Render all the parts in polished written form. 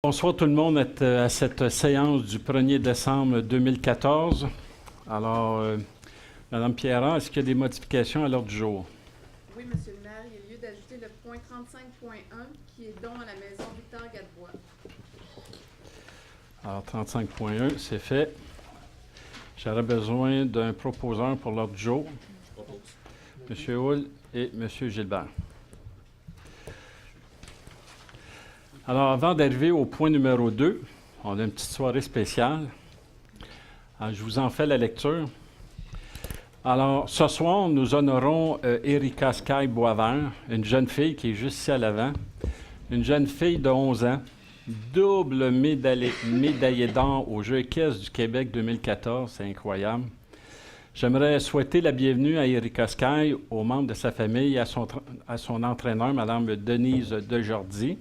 Bonsoir tout le monde à cette séance du 1er décembre 2014. Alors, Mme Pierrat, est-ce qu'il y a des modifications à l'ordre du jour? Oui, Monsieur le maire, il y a lieu d'ajouter le point 35.1 qui est don à la maison Victor Gadebois. Alors, 35.1, c'est fait. J'aurais besoin d'un proposeur pour l'ordre du jour. M. Hull et M. Gilbert. Alors, avant d'arriver au point numéro 2, on a une petite soirée spéciale. Alors, je vous en fais la lecture. Alors, ce soir, nous honorons Erika Sky Boisvert, une jeune fille qui est juste ici à l'avant, une jeune fille de 11 ans, double médaillée d'or aux Jeux équestres du Québec 2014, c'est incroyable. J'aimerais souhaiter la bienvenue à Erika Sky, aux membres de sa famille et à son entraîneur, Mme Denise Dejordi.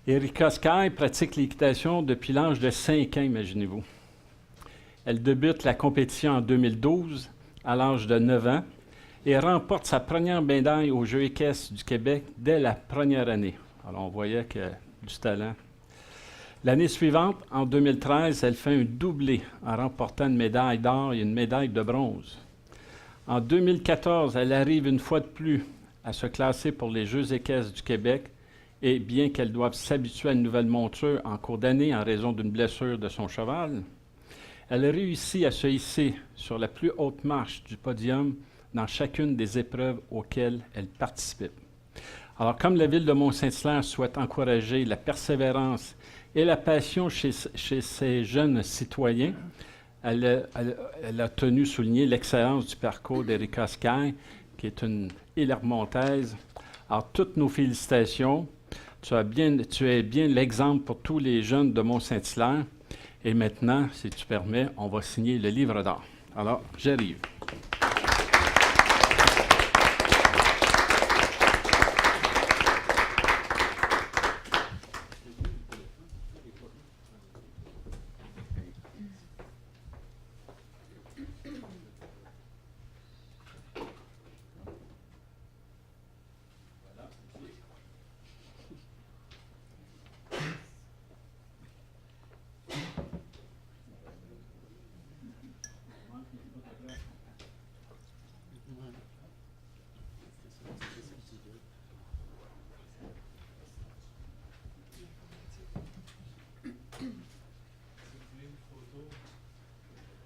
Erika Sky pratique l'équitation depuis l'âge de 5 ans, imaginez-vous. Elle débute la compétition en 2012, à l'âge de 9 ans, et remporte sa première médaille aux Jeux équestres du Québec dès la première année. Alors, on voyait qu'il y a du talent. L'année suivante, en 2013, elle fait un doublé en remportant une médaille d'or et une médaille de bronze. En 2014, elle arrive une fois de plus à se classer pour les Jeux équestres du Québec, et bien qu'elle doive s'habituer à une nouvelle monture en cours d'année en raison d'une blessure de son cheval, elle réussit à se hisser sur la plus haute marche du podium dans chacune des épreuves auxquelles elle participe. Alors, comme la Ville de Mont-Saint-Hilaire souhaite encourager la persévérance et la passion chez ces jeunes citoyens, elle a tenu souligner l'excellence du parcours d'Erika Sky, qui est une Île-Hermontaise. Alors, toutes nos félicitations. Tu es bien l'exemple pour tous les jeunes de Mont-Saint-Hilaire. Et maintenant, si tu permets, on va signer le livre d'or. Alors, j'arrive.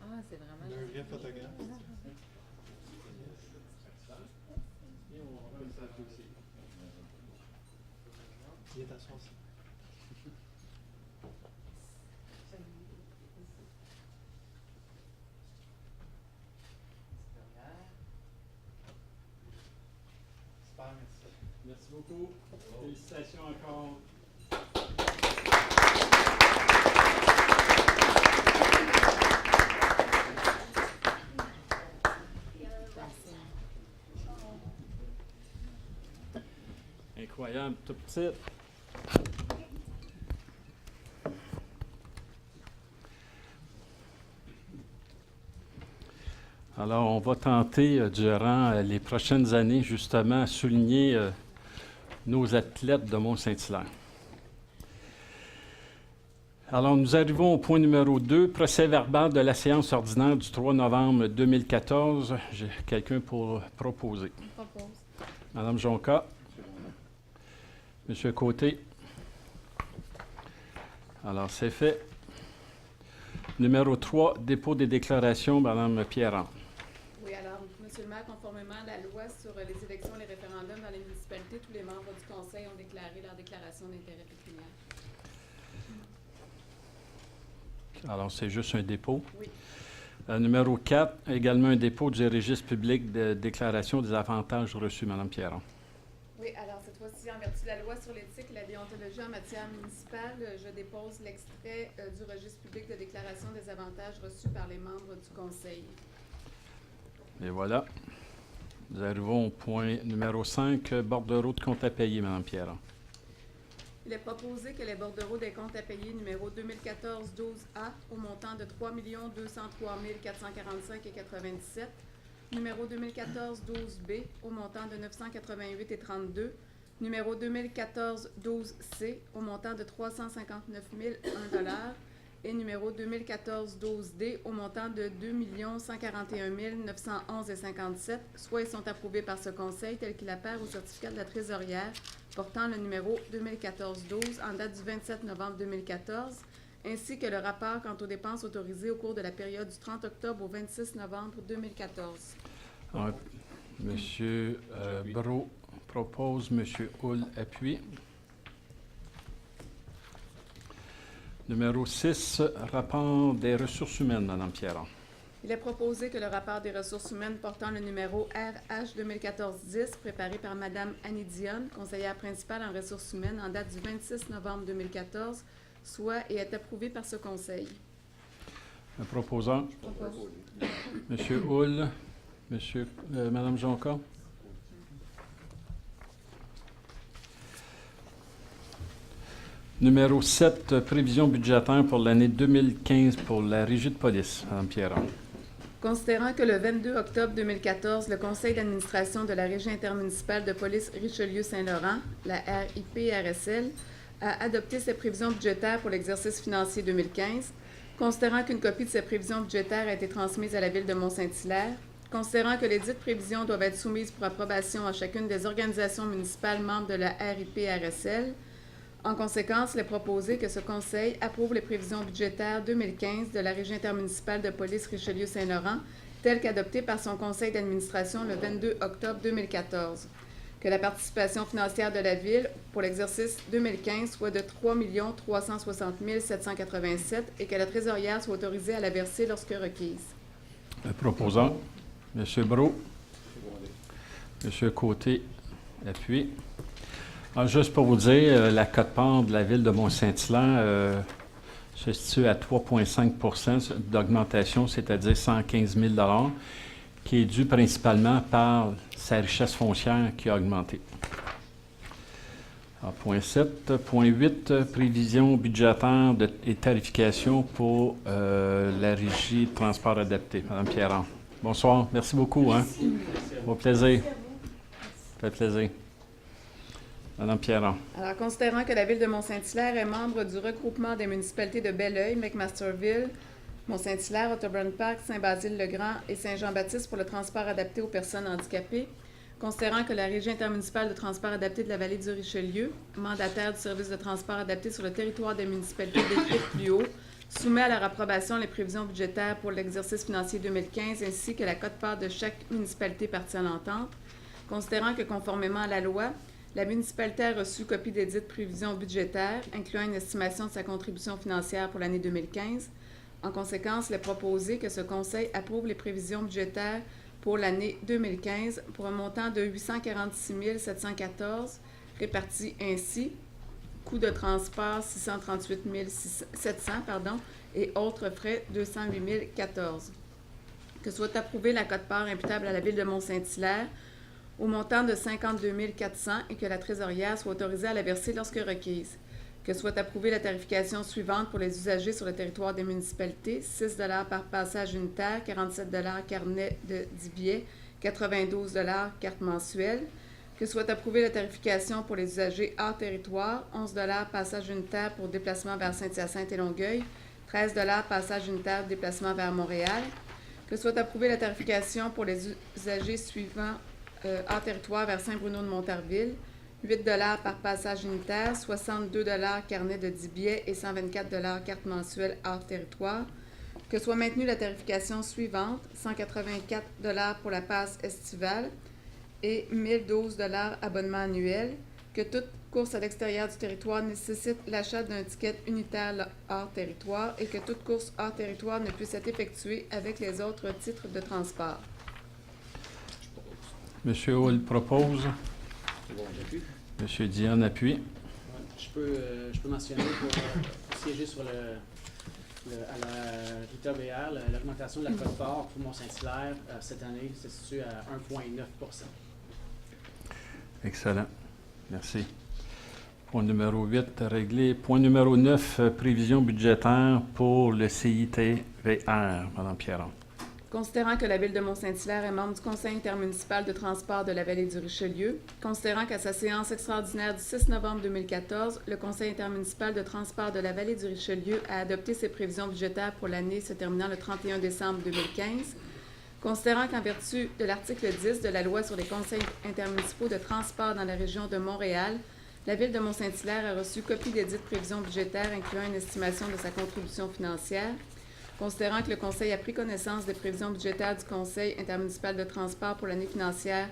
Ah, c'est vraiment... Un vrai photographe. Il est à son site. Super, merci. Merci beaucoup. Félicitations encore. Incroyable, tout petit. Alors, on va tenter, durant les prochaines années, justement, à souligner nos athlètes de Mont-Saint-Hilaire. Alors, nous arrivons au point numéro 2, procès verbal de la séance ordinaire du 3 novembre 2014. J'ai quelqu'un pour proposer. Propose. Madame Jonca. Monsieur Côté. Alors, c'est fait. Numéro 3, dépôt des déclarations, Madame Pierrat. Oui, alors, Monsieur le maire, conformément à la loi sur les élections et les référendums dans les municipalités, tous les membres du conseil ont déclaré leur déclaration d'intérêt pécuniaire. Alors, c'est juste un dépôt. Oui. Numéro 4, également un dépôt du registre public de déclaration des avantages reçus, Mme Pierron. Oui, alors cette fois-ci, en vertu de la loi sur l'éthique et la déontologie en matière municipale, je dépose l'extrait du registre public de déclaration des avantages reçus par les membres du conseil. Et voilà. Nous arrivons au point numéro 5, bordereau de compte à payer, Mme Pierron. Il est proposé que les bordereaux des comptes à payer numéro 2014-12A au montant de 3 203 445,97, numéro 2014-12B au montant de 988,32, Numéro 2014-12C au montant de 359 001 et numéro 2014-12D au montant de 2 141 911,57, soit ils sont approuvés par ce Conseil tel qu'il apparaît au certificat de la trésorière portant le numéro 2014-12 en date du 27 novembre 2014, ainsi que le rapport quant aux dépenses autorisées au cours de la période du 30 octobre au 26 novembre 2014. Monsieur Brault propose, Monsieur Hull appuie. Numéro 6, rapport des ressources humaines, Mme Pierron. Il est proposé que le rapport des ressources humaines portant le numéro RH 2014-10, préparé par Mme Annie Dionne, conseillère principale en ressources humaines, en date du 26 novembre 2014, soit et est approuvé par ce Conseil. Le proposant, M. Hull, Mme Jonca. Numéro 7, prévision budgétaire pour l'année 2015 pour la Régie de police, Mme Pierron. Considérant que le 22 octobre 2014, le Conseil d'administration de la Régie intermunicipale de police Richelieu-Saint-Laurent, la RIP-RSL, a adopté ses prévisions budgétaires pour l'exercice financier 2015, considérant qu'une copie de ces prévisions budgétaires a été transmise à la Ville de Mont-Saint-Hilaire, considérant que les dites prévisions doivent être soumises pour approbation à chacune des organisations municipales membres de la RIP-RSL, en conséquence, il est proposé que ce Conseil approuve les prévisions budgétaires 2015 de la Régie intermunicipale de police Richelieu-Saint-Laurent, telles qu'adoptées par son Conseil d'administration le 22 octobre 2014. Que la participation financière de la Ville pour l'exercice 2015 soit de 3 360 787 et que la trésorière soit autorisée à la verser lorsque requise. Le proposant, M. Brault. M. Côté appuie. Juste pour vous dire, la quote-part de la Ville de Mont-Saint-Hilaire se situe à 3,5 % d'augmentation, c'est-à-dire 115 000 $, qui est due principalement par sa richesse foncière qui a augmenté. Point 7. Point 8, prévision budgétaire et tarification pour la Régie de transport adapté. Mme Pierron. Bonsoir. Merci beaucoup. Merci. Au plaisir. Ça fait plaisir. Mme Pierron. Alors, considérant que la Ville de Mont-Saint-Hilaire est membre du regroupement des municipalités de Belleuil, McMasterville, Mont-Saint-Hilaire, Ottoburn Park, Saint-Basile-le-Grand et Saint-Jean-Baptiste pour le transport adapté aux personnes handicapées, considérant que la Régie intermunicipale de transport adapté de la Vallée du Richelieu, mandataire du service de transport adapté sur le territoire des municipalités décrites plus haut, soumet à leur approbation les prévisions budgétaires pour l'exercice financier 2015 ainsi que la quote-part de chaque municipalité partie à l'entente, considérant que conformément à la loi, la municipalité a reçu copie des dites prévisions budgétaires, incluant une estimation de sa contribution financière pour l'année 2015. En conséquence, il est proposé que ce Conseil approuve les prévisions budgétaires pour l'année 2015 pour un montant de 846 714, répartis ainsi: coûts de transport 638 700 et autres frais 208 014. Que soit approuvée la quote-part imputable à la Ville de Mont-Saint-Hilaire au montant de 52 400 et que la trésorière soit autorisée à la verser lorsque requise. Que soit approuvée la tarification suivante pour les usagers sur le territoire des municipalités: 6 $ par passage unitaire, 47 $ carnet de 10 billets, 92 $ carte mensuelle. Que soit approuvée la tarification pour les usagers hors territoire: 11 $ passage unitaire pour déplacement vers Saint-Hyacinthe et Longueuil, 13 $ passage unitaire déplacement vers Montréal. Que soit approuvée la tarification pour les usagers suivants hors territoire vers Saint-Bruno-de-Montarville: 8 $ par passage unitaire, 62 $ carnet de 10 billets et 124 $ carte mensuelle hors territoire. Que soit maintenue la tarification suivante: 184 $ pour la passe estivale et 1012 $ abonnement annuel. Que toute course à l'extérieur du territoire nécessite l'achat d'un ticket unitaire hors territoire et que toute course hors territoire ne puisse être effectuée avec les autres titres de transport. M. Hull propose. M. Dionne appuie. Je peux mentionner pour siéger sur à la RITA VR, l'augmentation de la quote-part pour Mont-Saint-Hilaire cette année se situe à 1,9 %. Excellent. Merci. Point numéro 8, réglé. Point numéro 9, prévision budgétaire pour le CITVR. Mme Pierron. Considérant que la Ville de Mont-Saint-Hilaire est membre du Conseil intermunicipal de transport de la Vallée du Richelieu, considérant qu'à sa séance extraordinaire du 6 novembre 2014, le Conseil intermunicipal de transport de la Vallée du Richelieu a adopté ses prévisions budgétaires pour l'année se terminant le 31 décembre 2015, considérant qu'en vertu de l'article 10 de la Loi sur les conseils intermunicipaux de transport dans la région de Montréal, la Ville de Mont-Saint-Hilaire a reçu copie des dites prévisions budgétaires incluant une estimation de sa contribution financière, considérant que le Conseil a pris connaissance des prévisions budgétaires du Conseil intermunicipal de transport pour l'année financière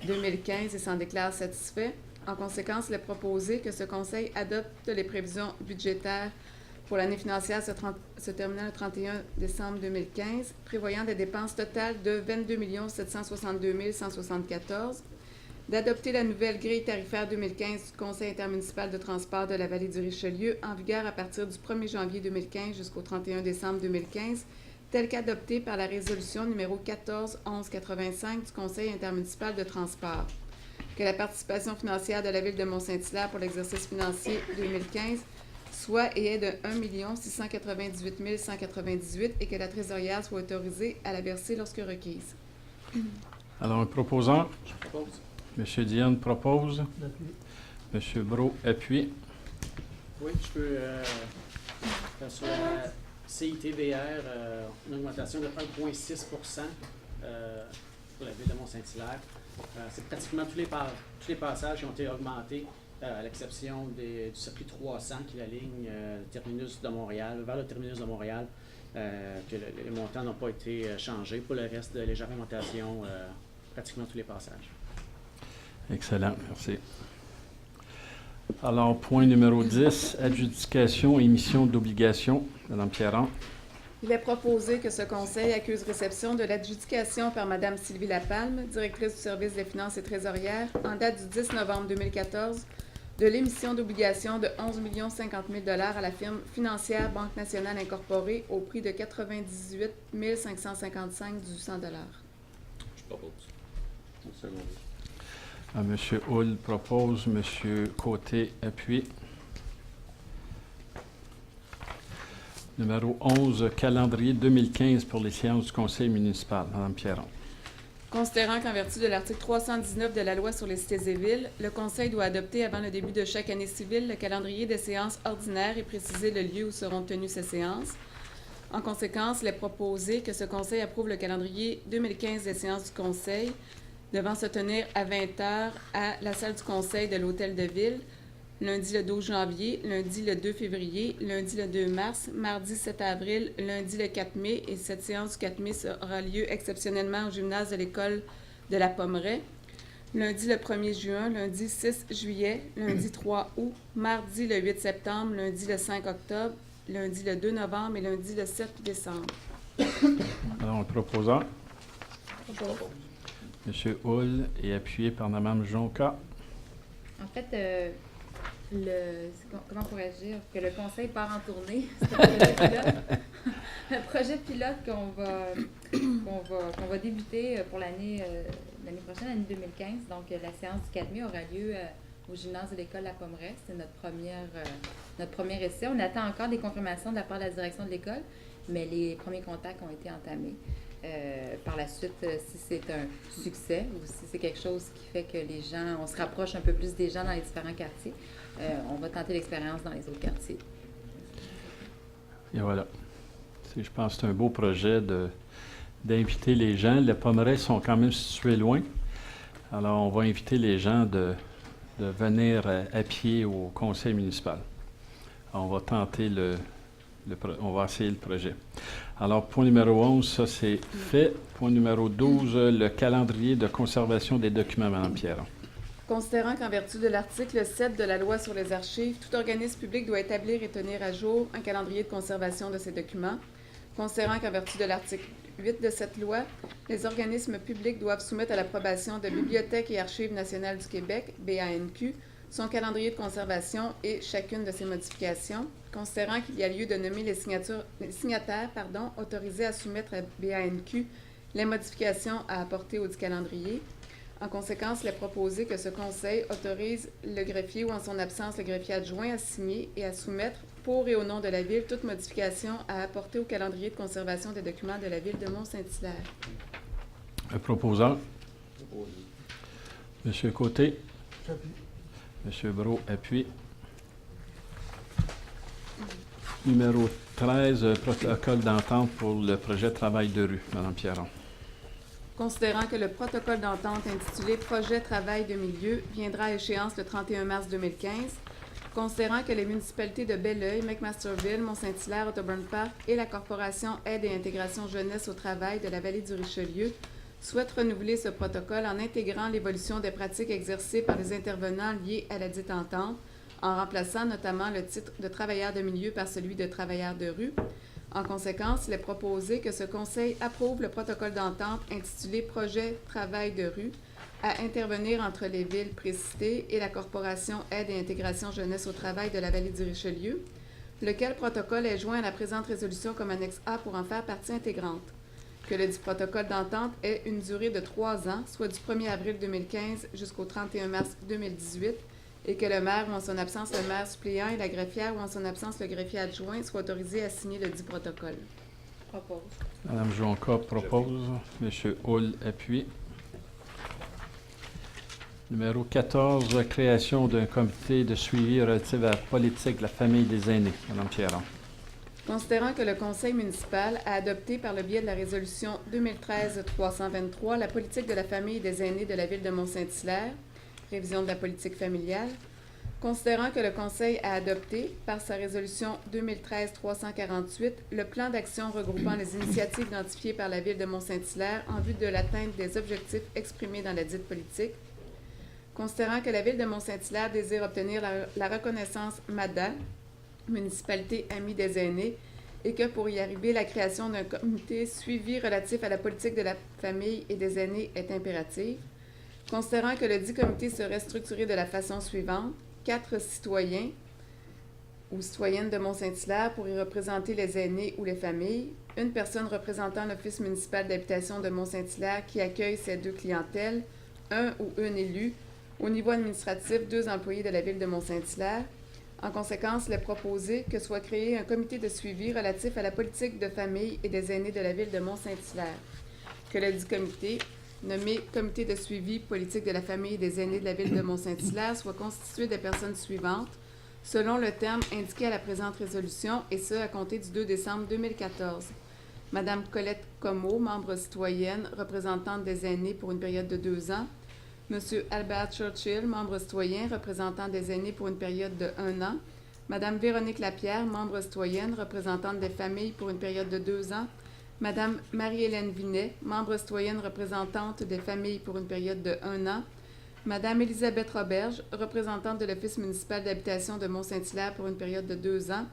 2015 et s'en déclare satisfait. En conséquence, il est proposé que ce Conseil adopte les prévisions budgétaires pour l'année financière se terminant le 31 décembre 2015, prévoyant des dépenses totales de 22 762 174, d'adopter la nouvelle grille tarifaire 2015 du Conseil intermunicipal de transport de la Vallée du Richelieu en vigueur à partir du 1er janvier 2015 jusqu'au 31 décembre 2015, telle qu'adoptée par la résolution numéro 14-1185 du Conseil intermunicipal de transport. Que la participation financière de la Ville de Mont-Saint-Hilaire pour l'exercice financier 2015 soit et est de 1 698 198 et que la trésorière soit autorisée à la verser lorsque requise. Alors, un proposant, Je propose. M. Diane propose, L'appui. M. Brault appuie. Oui, je peux faire sur la CITVR une augmentation de 1,6 pour la Ville de Mont-Saint-Hilaire. C'est pratiquement tous les passages qui ont été augmentés, à l'exception du circuit 300 qui est la ligne terminus de Montréal, vers le terminus de Montréal, que les montants n'ont pas été changés. Pour le reste, de légère augmentation, pratiquement tous les passages. Excellent, merci. Alors, point numéro 10, adjudication et émission d'obligations. Mme Pierron. Il est proposé que ce Conseil accuse réception de l'adjudication par Mme Sylvie Lapalme, directrice du service des finances et trésorières, en date du 10 novembre 2014, de l'émission d'obligations de 11 050 000 $ à la firme financière Banque nationale incorporée au prix de 98 555 du 100 $. Je propose. M. Hull propose, M. Côté appuie. Numéro 11, calendrier 2015 pour les séances du Conseil municipal. Mme Pierron. Considérant qu'en vertu de l'article 319 de la Loi sur les cités et villes, le Conseil doit adopter avant le début de chaque année civile le calendrier des séances ordinaires et préciser le lieu où seront tenues ces séances. En conséquence, il est proposé que ce Conseil approuve le calendrier 2015 des séances du Conseil devant se tenir à 20 h à la salle du Conseil de l'Hôtel de Ville, lundi le 12 janvier, lundi le 2 février, lundi le 2 mars, mardi 7 avril, lundi le 4 mai, et cette séance du 4 mai aura lieu exceptionnellement au gymnase de l'école de la Pommeraye, lundi le 1er juin, lundi 6 juillet, lundi 3 août, mardi le 8 septembre, lundi le 5 octobre, lundi le 2 novembre et lundi le 7 décembre. Alors, le proposant, Je propose. M. Hull, est appuyé par Mme Jonca. En fait, comment pourrais-je dire, que le Conseil part en tournée. C'est un projet pilote. Un projet pilote qu'on va débuter pour l'année prochaine, l'année 2015. Donc, la séance du 4 mai aura lieu au gymnase de l'école La Pommeraye. C'est notre premier essai. On attend encore des confirmations de la part de la direction de l'école, mais les premiers contacts ont été entamés. Par la suite, si c'est un succès ou si c'est quelque chose qui fait que on se rapproche un peu plus des gens dans les différents quartiers, on va tenter l'expérience dans les autres quartiers. Et voilà. Je pense que c'est un beau projet d'inviter les gens. Les Pommerais sont quand même situés loin. Alors, on va inviter les gens de venir à pied au conseil municipal. Alors, on va tenter on va essayer le projet. Alors, point numéro 11, ça c'est fait. Point numéro 12, le calendrier de conservation des documents, Mme Pierron. Considérant qu'en vertu de l'article 7 de la Loi sur les archives, tout organisme public doit établir et tenir à jour un calendrier de conservation de ces documents. Considérant qu'en vertu de l'article 8 de cette loi, les organismes publics doivent soumettre à l'approbation de Bibliothèque et Archives nationales du Québec, BANQ, son calendrier de conservation et chacune de ses modifications. Considérant qu'il y a lieu de nommer les signataires autorisés à soumettre à BANQ les modifications à apporter au dit calendrier. En conséquence, il est proposé que ce Conseil autorise le greffier ou en son absence le greffier adjoint à signer et à soumettre pour et au nom de la Ville, toute modification à apporter au calendrier de conservation des documents de la Ville de Mont-Saint-Hilaire. Le proposeur, M. Côté, M. Brault, appuie. Numéro 13, protocole d'entente pour le projet Travail de rue. Mme Pierron. Considérant que le protocole d'entente intitulé Projet Travail de milieu viendra à échéance le 31 mars 2015, considérant que les municipalités de Belleuil, McMasterville, Mont-Saint-Hilaire, Ottoburn Park et la Corporation Aide et Intégration Jeunesse au travail de la Vallée du Richelieu souhaitent renouveler ce protocole en intégrant l'évolution des pratiques exercées par les intervenants liés à la dite entente, en remplaçant notamment le titre de travailleur de milieu par celui de travailleur de rue. En conséquence, il est proposé que ce Conseil approuve le protocole d'entente intitulé Projet Travail de rue à intervenir entre les villes précitées et la Corporation Aide et Intégration Jeunesse au travail de la Vallée du Richelieu, lequel protocole est joint à la présente résolution comme annexe A pour en faire partie intégrante. Que le dit protocole d'entente ait une durée de 3 ans, soit du 1er avril 2015 jusqu'au 31 mars 2018, et que le maire ou en son absence le maire suppléant et la greffière ou en son absence le greffier adjoint soient autorisés à signer le dit protocole. Propose. Mme Jonca propose. M. Hull appuie. Numéro 14, création d'un comité de suivi relatif à la politique de la famille des aînés. Mme Pierron. Considérant que le Conseil municipal a adopté par le biais de la résolution 2013-323 la politique de la famille et des aînés de la Ville de Mont-Saint-Hilaire, révision de la politique familiale, considérant que le Conseil a adopté, par sa résolution 2013-348, le plan d'action regroupant les initiatives identifiées par la Ville de Mont-Saint-Hilaire en vue de l'atteinte des objectifs exprimés dans la dite politique, considérant que la Ville de Mont-Saint-Hilaire désire obtenir la reconnaissance MADA, Municipalité Amie des aînés, et que pour y arriver, la création d'un comité suivi relatif à la politique de la famille et des aînés est impérative, considérant que le dit comité serait structuré de la façon suivante: 4 citoyens ou citoyennes de Mont-Saint-Hilaire pour y représenter les aînés ou les familles, une personne représentant l'Office municipal d'habitation de Mont-Saint-Hilaire qui accueille ces deux clientèles, un ou une élue, au niveau administratif, 2 employés de la Ville de Mont-Saint-Hilaire. En conséquence, il est proposé que soit créé un comité de suivi relatif à la politique de famille et des aînés de la Ville de Mont-Saint-Hilaire. Que le dit comité, nommé Comité de suivi politique de la famille et des aînés de la Ville de Mont-Saint-Hilaire, soit constitué des personnes suivantes, selon le terme indiqué à la présente résolution, et ce, à compter du 2 décembre 2014. Madame Colette Comeau, membre citoyenne, représentante des aînés pour une période de 2 ans. Monsieur Albert Churchill, membre citoyen, représentant des aînés pour une période de 1 an. Madame Véronique Lapierre, membre citoyenne, représentante des familles pour une période de 2 ans. Madame Marie-Hélène Vinet, membre citoyenne représentante des familles pour une période de 1 an. Madame Élisabeth Roberge, représentante de l'Office municipal d'habitation de Mont-Saint-Hilaire pour une période de 2 ans.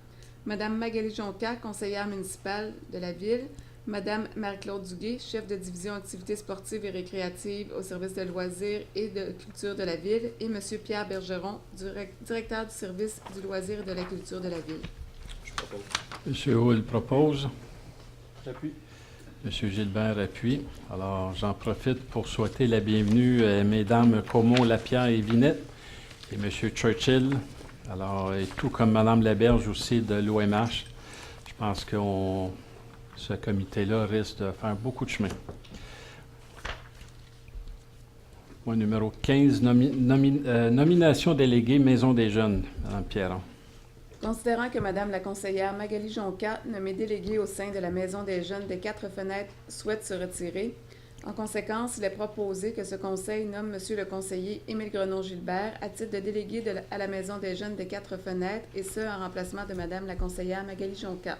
Madame Magali Jonca, conseillère municipale de la Ville. Madame Marie-Claude Duguay, chef de division activités sportives et récréatives au service de loisirs et de culture de la Ville. Et Monsieur Pierre Bergeron, directeur du service du loisir et de la culture de la Ville. Je propose. M. Hull propose. J'appuie. M. Gilbert appuie. Alors, j'en profite pour souhaiter la bienvenue à Mesdames Comeau, Lapierre et Vinette et M. Churchill. Alors, et tout comme Mme Laberge aussi de l'OMH. Je pense que ce comité-là risque de faire beaucoup de chemin. Point numéro 15, nomination déléguée Maison des jeunes. Mme Pierron. Considérant que Madame la conseillère Magali Jonca, nommée déléguée au sein de la Maison des jeunes des 4 fenêtres, souhaite se retirer, en conséquence, il est proposé que ce conseil nomme Monsieur le conseiller Émile Grenon-Gilbert à titre de délégué à la Maison des jeunes des 4 fenêtres, et ce, en remplacement de Madame la conseillère Magali Jonca.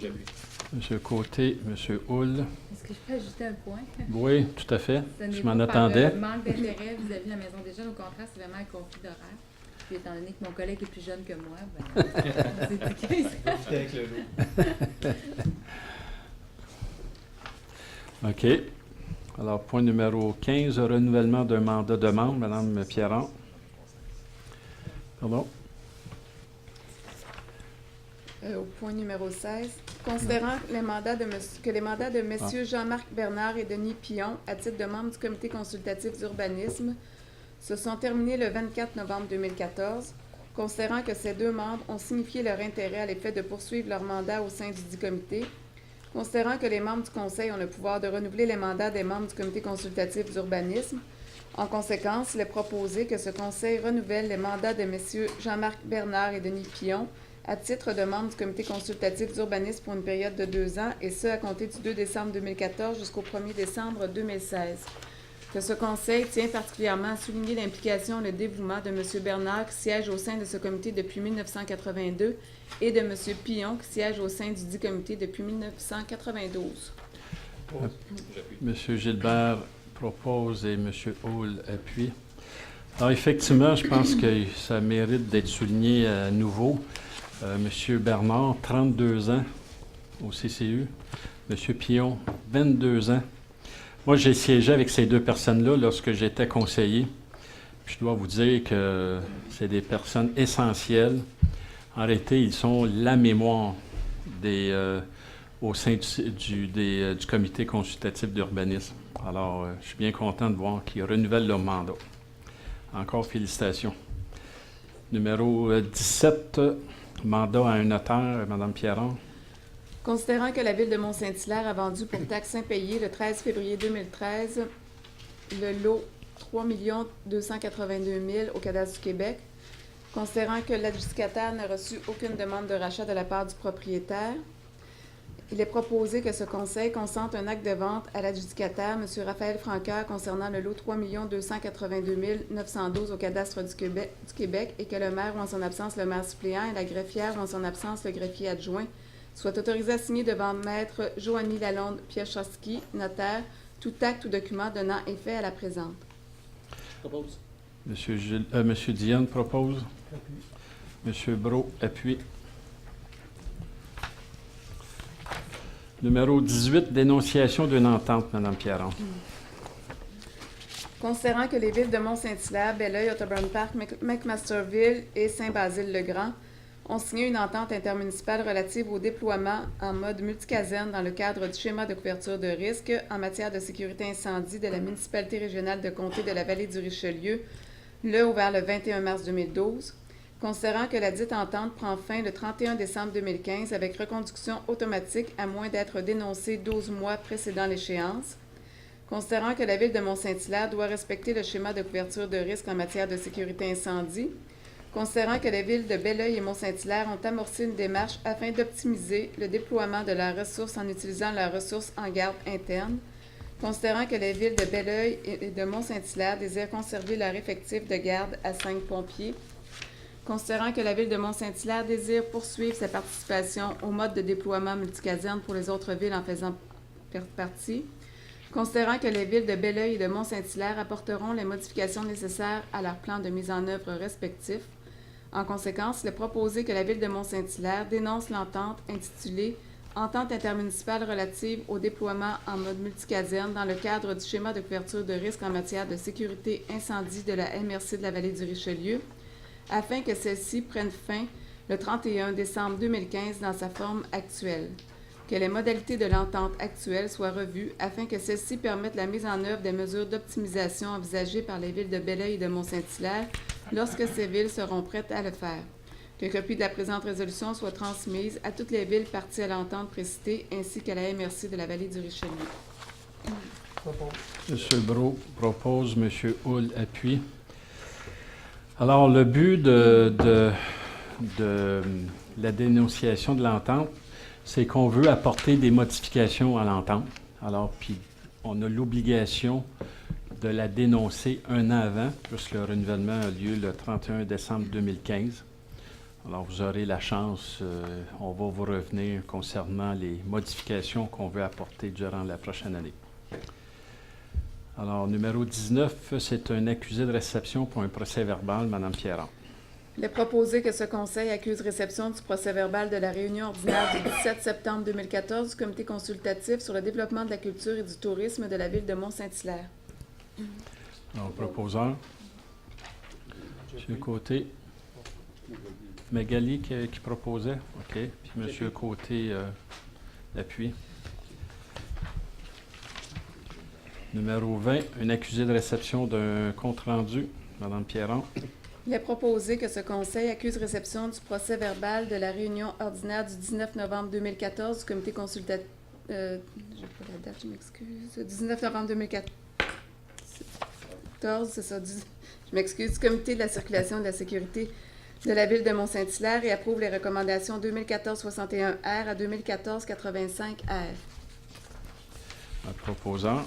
J'appuie. M. Côté, M. Hull. Est-ce que je peux ajouter un point? Oui, tout à fait. Ce n'est Je m'en pas par, attendais. manque d'intérêt vis-à-vis de la Maison des jeunes. Au contraire, c'est vraiment un conflit d'horaire. Puis étant donné que mon collègue est plus jeune que moi, ben, c'est 15 ans. J'étais avec le loup. OK. Alors, point numéro 15, renouvellement d'un mandat de membre. Mme Pierron. Pardon. Au point numéro 16, considérant que les mandats de Messieurs Jean-Marc Bernard et Denis Pillon, à titre de membres du comité consultatif d'urbanisme, se sont terminés le 24 novembre 2014, considérant que ces deux membres ont signifié leur intérêt à l'effet de poursuivre leur mandat au sein du dit comité, considérant que les membres du Conseil ont le pouvoir de renouveler les mandats des membres du Comité consultatif d'urbanisme. En conséquence, il est proposé que ce Conseil renouvelle les mandats de messieurs Jean-Marc Bernard et Denis Pillon à titre de membres du Comité consultatif d'urbanisme pour une période de 2 ans, et ce, à compter du 2 décembre 2014 jusqu'au 1er décembre 2016. Que ce Conseil tient particulièrement à souligner l'implication et le dévouement de M. Bernard, qui siège au sein de ce comité depuis 1982, et de M. Pillon, qui siège au sein du dit comité depuis 1992. J'appuie. M. Gilbert propose et M. Hull appuie. Alors, effectivement, je pense que ça mérite d'être souligné à nouveau. M. Bernard, 32 ans au CCU. M. Pillon, 22 ans. Moi, j'ai siégé avec ces deux personnes-là lorsque j'étais conseiller. Puis je dois vous dire que c'est des personnes essentielles. En réalité, ils sont la mémoire au sein du comité consultatif d'urbanisme. Alors, je suis bien content de voir qu'ils renouvellent leur mandat. Encore félicitations. Numéro 17, mandat à un notaire, Mme Pierron. Considérant que la Ville de Mont-Saint-Hilaire a vendu pour taxes impayées le 13 février 2013 le lot 3 282 000 au Cadastre du Québec, considérant que l'adjudicataire n'a reçu aucune demande de rachat de la part du propriétaire, il est proposé que ce Conseil consente un acte de vente à l'adjudicataire, M. Raphaël Francoeur, concernant le lot 3 282 912 au Cadastre du Québec, et que le maire ou en son absence le maire suppléant et la greffière ou en son absence le greffier adjoint soit autorisé à signer devant maître Joanny Lalonde-Piechowski, notaire, tout acte ou document donnant effet à la présente. Propose. Monsieur Dionne propose. Monsieur Brault appuie. Numéro 18, dénonciation d'une entente, Mme Pierron. Considérant que les villes de Mont-Saint-Hilaire, Belleuil, Otterburn Park, McMasterville et Saint-Basile-le-Grand ont signé une entente intermunicipale relative au déploiement en mode multicaserne dans le cadre du schéma de couverture de risque en matière de sécurité incendie de la municipalité régionale de comté de la vallée du Richelieu, ouvert le 21 mars 2012. Considérant que la dite entente prend fin le 31 décembre 2015 avec reconduction automatique à moins d'être dénoncée 12 mois précédant l'échéance. Considérant que la Ville de Mont-Saint-Hilaire doit respecter le schéma de couverture de risque en matière de sécurité incendie. Considérant que les villes de Belleuil et Mont-Saint-Hilaire ont amorcé une démarche afin d'optimiser le déploiement de leurs ressources en utilisant leurs ressources en garde interne. Considérant que les villes de Belleuil et de Mont-Saint-Hilaire désirent conserver leur effectif de garde à 5 pompiers. Considérant que la Ville de Mont-Saint-Hilaire désire poursuivre sa participation au mode de déploiement multicaserne pour les autres villes en faisant partie. Considérant que les villes de Belleuil et de Mont-Saint-Hilaire apporteront les modifications nécessaires à leur plan de mise en œuvre respectif. En conséquence, il est proposé que la Ville de Mont-Saint-Hilaire dénonce l'entente intitulée « Entente intermunicipale relative au déploiement en mode multicaserne dans le cadre du schéma de couverture de risque en matière de sécurité incendie de la MRC de la vallée du Richelieu », afin que celle-ci prenne fin le 31 décembre 2015 dans sa forme actuelle. Que les modalités de l'entente actuelle soient revues afin que celle-ci permette la mise en œuvre des mesures d'optimisation envisagées par les villes de Belleuil et de Mont-Saint-Hilaire lorsque ces villes seront prêtes à le faire. Que copie de la présente résolution soit transmise à toutes les villes parties à l'entente précitée ainsi qu'à la MRC de la vallée du Richelieu. M. Brault propose, M. Hull appuie. Alors, le but de la dénonciation de l'entente, c'est qu'on veut apporter des modifications à l'entente. Alors, puis, on a l'obligation de la dénoncer un an avant, puisque le renouvellement a lieu le 31 décembre 2015. Alors, vous aurez la chance, on va vous revenir concernant les modifications qu'on veut apporter durant la prochaine année. Alors, numéro 19, c'est un accusé de réception pour un procès-verbal, Mme Pierron. Il est proposé que ce Conseil accuse réception du procès-verbal de la réunion ordinaire du 17 septembre 2014 du Comité consultatif sur le développement de la culture et du tourisme de la Ville de Mont-Saint-Hilaire. Alors, proposeur. M. Côté. Magali qui proposait. OK. Puis M. Côté appuie. Numéro 20, un accusé de réception d'un compte-rendu, Mme Pierron. Il est proposé que ce conseil accuse réception du procès-verbal de la réunion ordinaire du 19 novembre 2014 du comité consultatif... j'ai pas la date, je m'excuse. 19 novembre 2014, c'est ça. Je m'excuse. Du comité de la circulation et de la sécurité de la ville de Mont-Saint-Hilaire et approuve les recommandations 2014-61R à 2014-85R. Un proposant.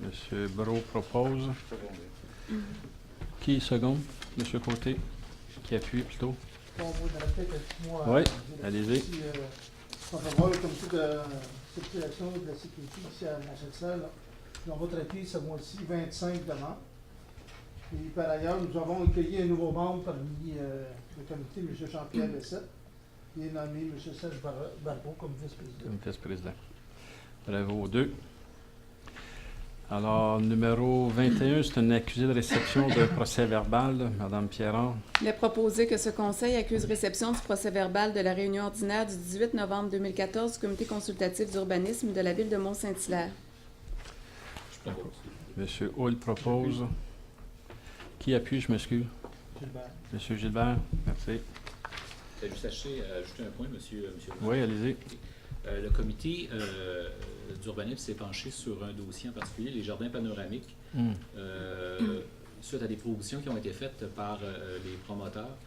M. Brault propose. Qui seconde? M. Côté? Qui appuie plutôt? Bon, vous avez peut-être avec moi. Oui, dire allez-y. ici, on va voir le comité de circulation et de la sécurité ici à Mont-Saint-Hilaire. Dans votre appui, ce mois-ci, 25 demandes. Et par ailleurs, nous avons accueilli un nouveau membre parmi le comité, M. Jean-Pierre Lessette, qui est nommé M. Serge Barbeau comme vice-président. Comme vice-président. Bravo aux deux. Alors, numéro 21, c'est un accusé de réception d'un procès-verbal. Mme Pierron. Il est proposé que ce conseil accuse réception du procès-verbal de la réunion ordinaire du 18 novembre 2014 du comité consultatif d'urbanisme de la ville de Mont-Saint-Hilaire. Je propose. M. Hull propose. Qui appuie, je m'excuse? Gilbert. M. Gilbert, merci. Juste ajouter un point, monsieur. Oui, allez-y. Le comité d'urbanisme s'est penché sur un dossier en particulier, les jardins panoramiques, suite à des propositions qui ont été faites par les promoteurs.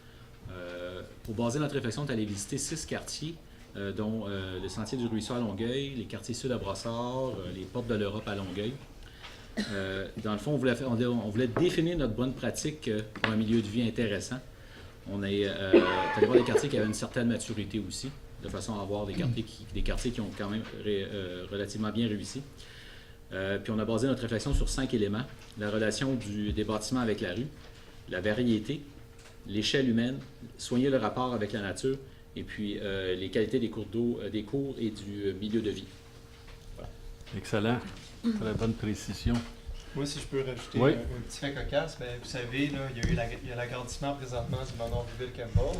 Pour baser notre réflexion, on est allé visiter 6 quartiers, dont le Sentier du Ruisseau à Longueuil, les quartiers sud à Brossard, les Portes de l'Europe à Longueuil. Dans le fond, on voulait définir notre bonne pratique pour un milieu de vie intéressant. On est allé voir des quartiers qui avaient une certaine maturité aussi, de façon à avoir des quartiers qui ont quand même relativement bien réussi. Puis on a basé notre réflexion sur 5 éléments. La relation des bâtiments avec la rue, la variété, l'échelle humaine, soigner le rapport avec la nature, et puis les qualités des cours d'eau, des cours et du milieu de vie. Voilà. Excellent. Très bonne précision. Moi, si je peux rajouter Oui. un petit fait cocasse, ben, vous savez, là, il y a l'agrandissement présentement du manoir de Ville-Campbell.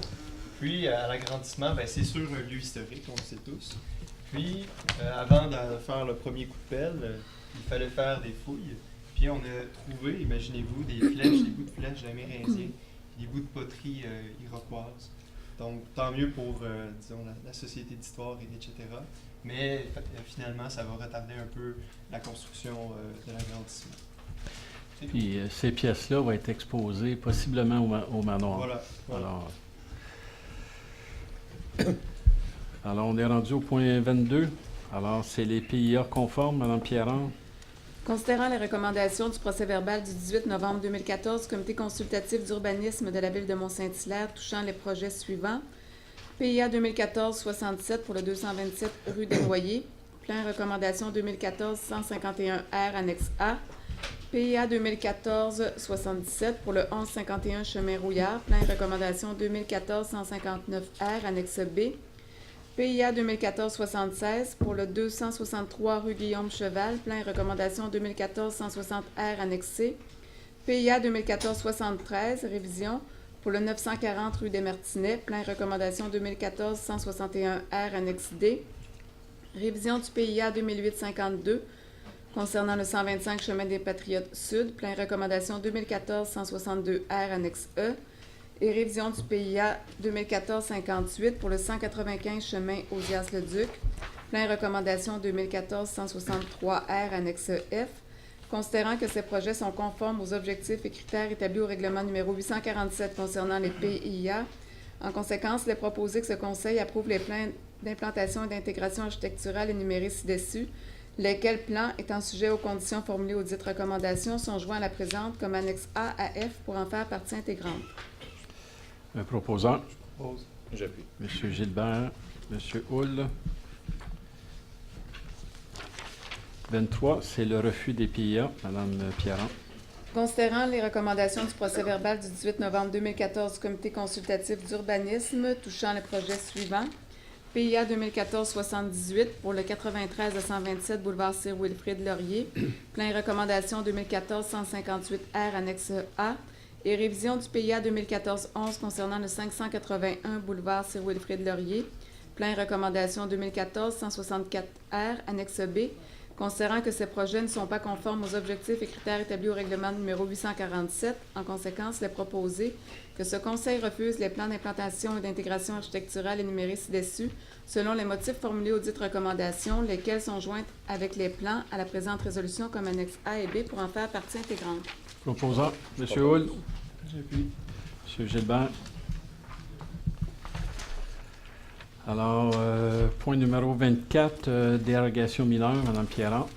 Puis, à l'agrandissement, ben, c'est sûr un lieu historique, on le sait tous. Puis, avant de faire le premier coup de pelle, il fallait faire des fouilles. Puis, on a trouvé, imaginez-vous, des flèches, des bouts de flèches d'Amérindiens, des bouts de poterie iroquoise. Donc, tant mieux pour, disons, la société d'histoire, etc. Mais finalement, ça va retarder un peu la construction de l'agrandissement. Puis ces pièces-là vont être exposées possiblement au manoir. Voilà. Alors, on est rendu au point 22. Alors, c'est les PIA conformes, Mme Pierron. Considérant les recommandations du procès-verbal du 18 novembre 2014 du comité consultatif d'urbanisme de la ville de Mont-Saint-Hilaire touchant les projets suivants. PIA 2014-67 pour le 227 rue des Noyers. Plan recommandation 2014-151R annexe A. PIA 2014-77 pour le 1151 chemin Rouillard. Plan recommandation 2014-159R annexe B. PIA 2014-76 pour le 263 rue Guillaume Cheval. Plan recommandation 2014-160R annexe C. PIA 2014-73 révision pour le 940 rue des Martinets, plan recommandation 2014-161R annexe D. Révision du PIA 2008-52 concernant le 125 chemin des Patriotes Sud, plan recommandation 2014-162R annexe E. Et révision du PIA 2014-58 pour le 195 chemin Osias-le-Duc, plan recommandation 2014-163R annexe F. Considérant que ces projets sont conformes aux objectifs et critères établis au règlement numéro 847 concernant les PIA, en conséquence, il est proposé que ce Conseil approuve les plans d'implantation et d'intégration architecturale énumérés ci-dessus, lesquels plans, étant sujets aux conditions formulées aux dites recommandations, sont joints à la présente comme annexe A à F pour en faire partie intégrante. Un proposant. Pause. J'appuie. M. Gilbert, M. Hull. 23, c'est le refus des PIA, Mme Pierron. Considérant les recommandations du procès-verbal du 18 novembre 2014 du comité consultatif d'urbanisme touchant les projets suivants. PIA 2014-78 pour le 93 à 127 boulevard Sir Wilfrid Laurier. Plan recommandation 2014-158R annexe A. Et révision du PIA 2014-11 concernant le 581 boulevard Sir Wilfrid Laurier. Plan recommandation 2014-164R annexe B. considérant que ces projets ne sont pas conformes aux objectifs et critères établis au règlement numéro 847. En conséquence, il est proposé que ce Conseil refuse les plans d'implantation et d'intégration architecturale énumérés ci-dessus, selon les motifs formulés aux dites recommandations, lesquels sont jointes avec les plans à la présente résolution comme annexe A et B pour en faire partie intégrante. Proposant, M. Hull. J'appuie. M. Gilbert. Alors, point numéro 24, dérogation mineure, Mme Pierrand.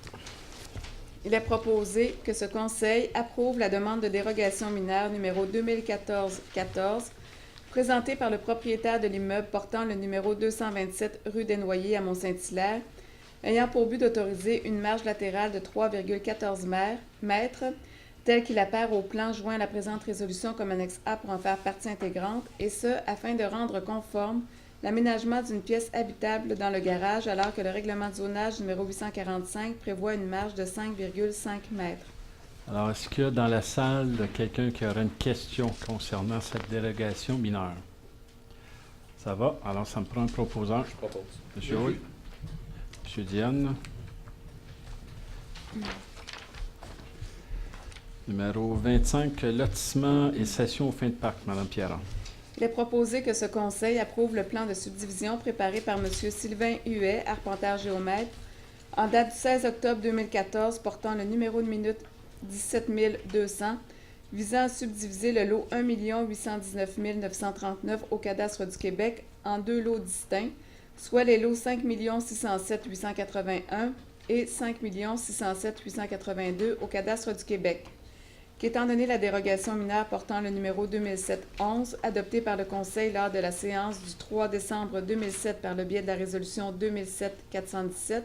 Il est proposé que ce Conseil approuve la demande de dérogation mineure numéro 2014-14 présentée par le propriétaire de l'immeuble portant le numéro 227 rue des Noyers à Mont-Saint-Hilaire, ayant pour but d'autoriser une marge latérale de 3,14 mètres, tel qu'il apparaît au plan joint à la présente résolution comme annexe A pour en faire partie intégrante, et ce, afin de rendre conforme l'aménagement d'une pièce habitable dans le garage, alors que le règlement de zonage numéro 845 prévoit une marge de 5,5 mètres. Alors, est-ce qu'il y a dans la salle quelqu'un qui aurait une question concernant cette dérogation mineure? Ça va? Alors, ça me prend un proposant. Je propose. M. Hull. M. Diane. Numéro 25, lotissement et cession aux fins de parc, Mme Pierrand. Il est proposé que ce Conseil approuve le plan de subdivision préparé par M. Sylvain Huet, arpenteur géomètre, en date du 16 octobre 2014, portant le numéro de minute 17 200, visant à subdiviser le lot 1 819 939 au cadastre du Québec en deux lots distincts, soit les lots 5 607 881 et 5 607 882 au cadastre du Québec. Qu'étant donné la dérogation mineure portant le numéro 2007-11, adoptée par le Conseil lors de la séance du 3 décembre 2007 par le biais de la résolution 2007-417,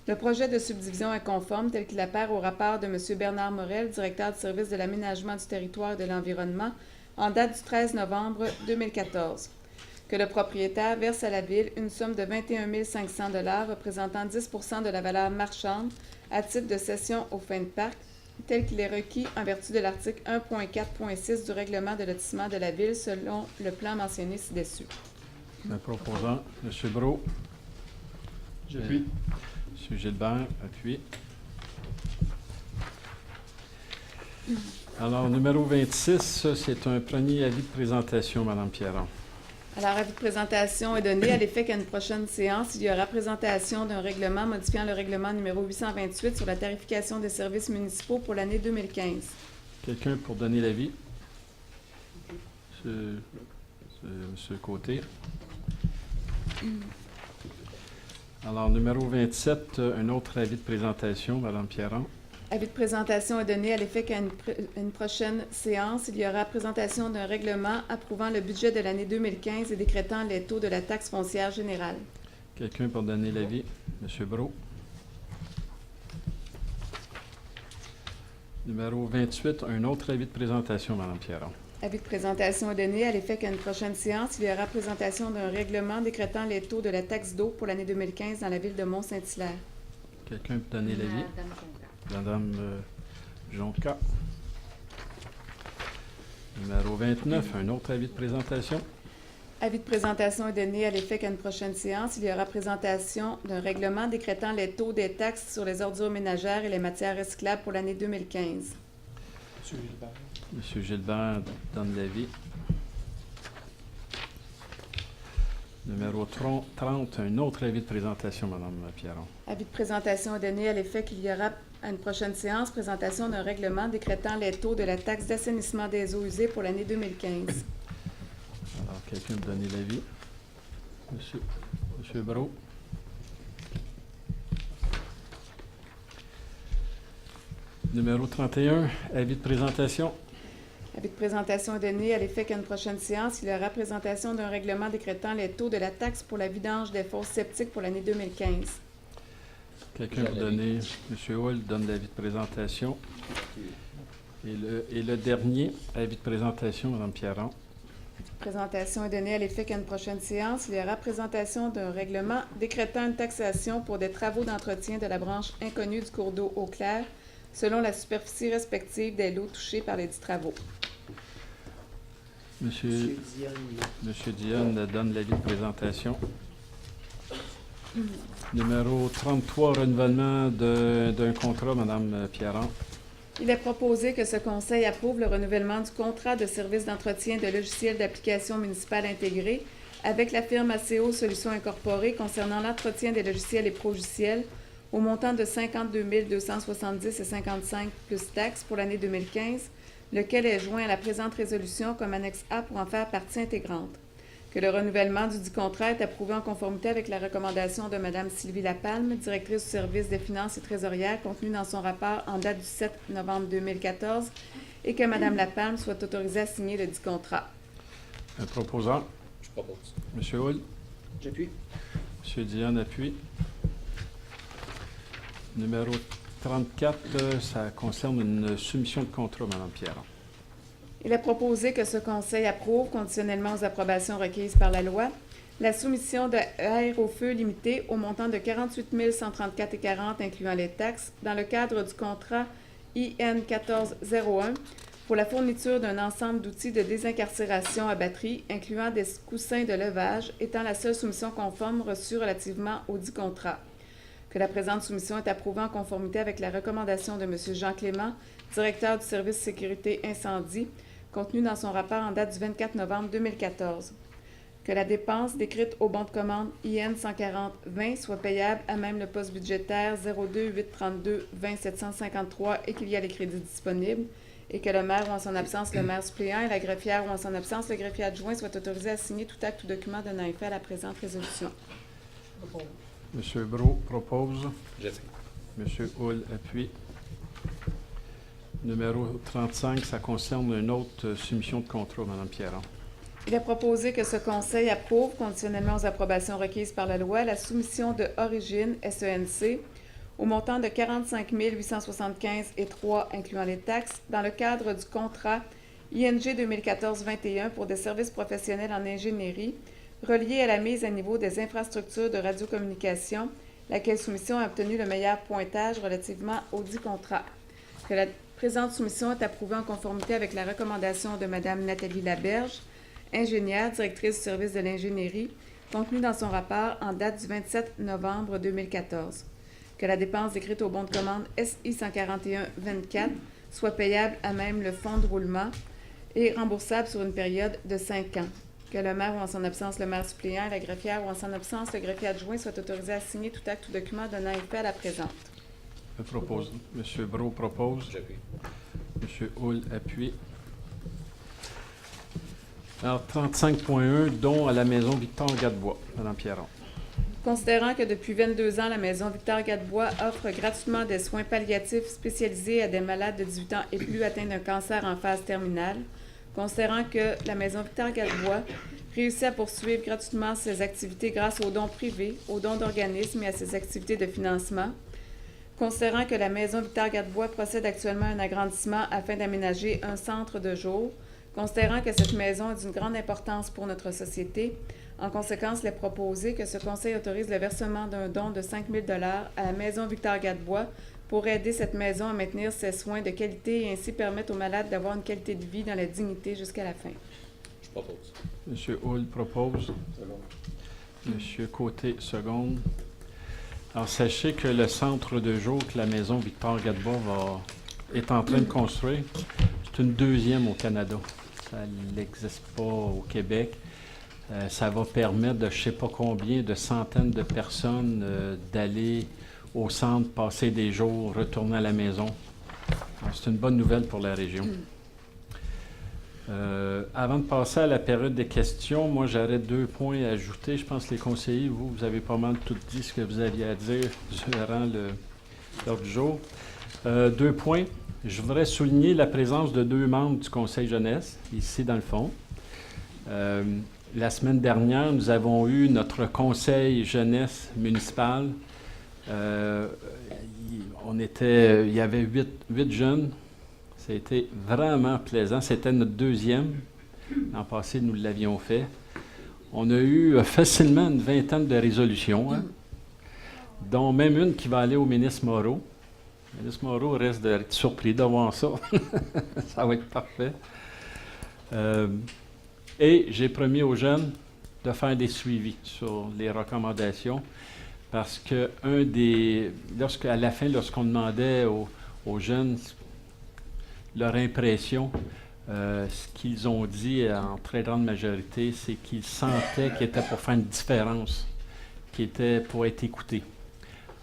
le projet de subdivision est conforme tel qu'il apparaît au rapport de M. Bernard Morel, directeur du service de l'aménagement du territoire et de l'environnement, en date du 13 novembre 2014. Que le propriétaire verse à la Ville une somme de 21 500 $ représentant 10 % de la valeur marchande à titre de cession aux fins de parc, tel qu'il est requis en vertu de l'article 1.4.6 du règlement de lotissement de la Ville selon le plan mentionné ci-dessus. Le proposant, M. Brault. J'appuie. M. Gilbert, appuie. Alors, numéro 26, ça, c'est un premier avis de présentation, Mme Pierrand. Alors, avis de présentation est donné à l'effet qu'à une prochaine séance, il y aura présentation d'un règlement modifiant le règlement numéro 828 sur la tarification des services municipaux pour l'année 2015. Quelqu'un pour donner l'avis? M. Côté. Alors, numéro 27, un autre avis de présentation, Mme Pierrand. Avis de présentation est donné à l'effet qu'à une prochaine séance, il y aura présentation d'un règlement approuvant le budget de l'année 2015 et décrétant les taux de la taxe foncière générale. Quelqu'un pour donner l'avis? M. Brault. Numéro 28, un autre avis de présentation, Mme Pierrand. Avis de présentation est donné à l'effet qu'à une prochaine séance, il y aura présentation d'un règlement décrétant les taux de la taxe d'eau pour l'année 2015 dans la ville de Mont-Saint-Hilaire. Quelqu'un pour donner l'avis? Madame Jonca. Numéro 29, un autre avis de présentation. Avis de présentation est donné à l'effet qu'à une prochaine séance, il y aura présentation d'un règlement décrétant les taux des taxes sur les ordures ménagères et les matières recyclables pour l'année 2015. Monsieur Gilbert. M. Gilbert donne l'avis. Numéro 30, un autre avis de présentation, Mme Pierron. Avis de présentation est donné à l'effet qu'il y aura à une prochaine séance présentation d'un règlement décrétant les taux de la taxe d'assainissement des eaux usées pour l'année 2015. Alors, quelqu'un peut donner l'avis? Monsieur Brault. Numéro 31, avis de présentation. Avis de présentation est donné à l'effet qu'à une prochaine séance, il y aura présentation d'un règlement décrétant les taux de la taxe pour la vidange des fosses septiques pour l'année 2015. Quelqu'un peut donner? M. Hull donne l'avis de présentation. Et le dernier, avis de présentation, Mme Pierron. Présentation est donnée à l'effet qu'à une prochaine séance, il y aura présentation d'un règlement décrétant une taxation pour des travaux d'entretien de la branche inconnue du cours d'eau Eau Claire, selon la superficie respective des lots touchés par les dits travaux. Monsieur Dionne donne l'avis de présentation. Numéro 33, renouvellement d'un contrat, Mme Pierron. Il est proposé que ce conseil approuve le renouvellement du contrat de service d'entretien de logiciels d'application municipale intégrés avec la firme ACO Solutions Incorporées concernant l'entretien des logiciels et progiciels au montant de 52 270,55 plus taxes pour l'année 2015, lequel est joint à la présente résolution comme annexe A pour en faire partie intégrante. Que le renouvellement du dit contrat est approuvé en conformité avec la recommandation de Mme Sylvie Lapalme, directrice du service des finances et trésorière, contenue dans son rapport en date du 7 novembre 2014, et que Mme Lapalme soit autorisée à signer le dit contrat. Un proposant. Je propose. M. Hull. J'appuie. M. Dion appuie. Numéro 34, ça concerne une soumission de contrat, Mme Pierron. Il est proposé que ce conseil approuve, conditionnellement aux approbations requises par la loi, la soumission de Air au Feu Limité au montant de 48 134,40 incluant les taxes dans le cadre du contrat IN 1401 pour la fourniture d'un ensemble d'outils de désincarcération à batterie incluant des coussins de levage étant la seule soumission conforme reçue relativement au dit contrat. Que la présente soumission est approuvée en conformité avec la recommandation de M. Jean Clément, directeur du service sécurité incendie, contenu dans son rapport en date du 24 novembre 2014. Que la dépense décrite au bon de commande IN 140-20 soit payable à même le poste budgétaire 02-832-20-753 et qu'il y a les crédits disponibles, et que le maire ou en son absence le maire suppléant et la greffière ou en son absence le greffier adjoint soient autorisés à signer tout acte ou document donnant effet à la présente résolution. M. Brault propose. J'appuie. M. Hull appuie. Numéro 35, ça concerne une autre soumission de contrat, Mme Pierron. Il est proposé que ce conseil approuve, conditionnellement aux approbations requises par la loi, la soumission de Origine SENC au montant de 45 875,3 incluant les taxes dans le cadre du contrat ING 2014-21 pour des services professionnels en ingénierie reliés à la mise à niveau des infrastructures de radiocommunication, laquelle soumission a obtenu le meilleur pointage relativement au dit contrat. Que la présente soumission est approuvée en conformité avec la recommandation de Mme Nathalie Laberge, ingénieure, directrice du service de l'ingénierie, contenue dans son rapport en date du 27 novembre 2014. Que la dépense décrite au bon de commande SI 141-24 soit payable à même le fonds de roulement et remboursable sur une période de 5 ans. Que le maire ou en son absence le maire suppléant, la greffière ou en son absence le greffier adjoint soient autorisés à signer tout acte ou document donnant effet à la présente. Je propose. M. Brault propose. J'appuie. M. Hull appuie. Alors, 35.1, don à la maison Victor-Gadebois. Mme Pierron. Considérant que depuis 22 ans, la maison Victor-Gadebois offre gratuitement des soins palliatifs spécialisés à des malades de 18 ans et plus atteints d'un cancer en phase terminale, considérant que la maison Victor-Gadebois réussit à poursuivre gratuitement ses activités grâce aux dons privés, aux dons d'organismes et à ses activités de financement, considérant que la maison Victor-Gadebois procède actuellement à un agrandissement afin d'aménager un centre de jour, considérant que cette maison est d'une grande importance pour notre société, en conséquence, il est proposé que ce conseil autorise le versement d'un don de 5 000 $ à la maison Victor-Gadebois pour aider cette maison à maintenir ses soins de qualité et ainsi permettre aux malades d'avoir une qualité de vie dans la dignité jusqu'à la fin. Je propose. M. Hull propose. M. Côté, seconde. Alors, sachez que le centre de jour que la maison Victor-Gadebois est en train de construire, c'est une deuxième au Canada. Ça n'existe pas au Québec. Ça va permettre de je ne sais pas combien de centaines de personnes d'aller au centre, passer des jours, retourner à la maison. C'est une bonne nouvelle pour la région. Avant de passer à la période des questions, moi j'aurais 2 points à ajouter. Je pense que les conseillers, vous avez pas mal tout dit ce que vous aviez à dire durant l'ordre du jour. 2 points. Je voudrais souligner la présence de 2 membres du Conseil jeunesse, ici dans le fond. La semaine dernière, nous avons eu notre conseil jeunesse municipal. Il y avait 8 jeunes. Ça a été vraiment plaisant. C'était notre 2e. L'an passé, nous l'avions fait. On a eu facilement une vingtaine de résolutions, dont même une qui va aller au ministre Moreau. Le ministre Moreau reste d'être surpris de voir ça. Ça va être parfait. Et j'ai promis aux jeunes de faire des suivis sur les recommandations Parce que à la fin, lorsqu'on demandait aux jeunes leur impression, ce qu'ils ont dit en très grande majorité, c'est qu'ils sentaient qu'ils étaient pour faire une différence, qu'ils étaient pour être écoutés.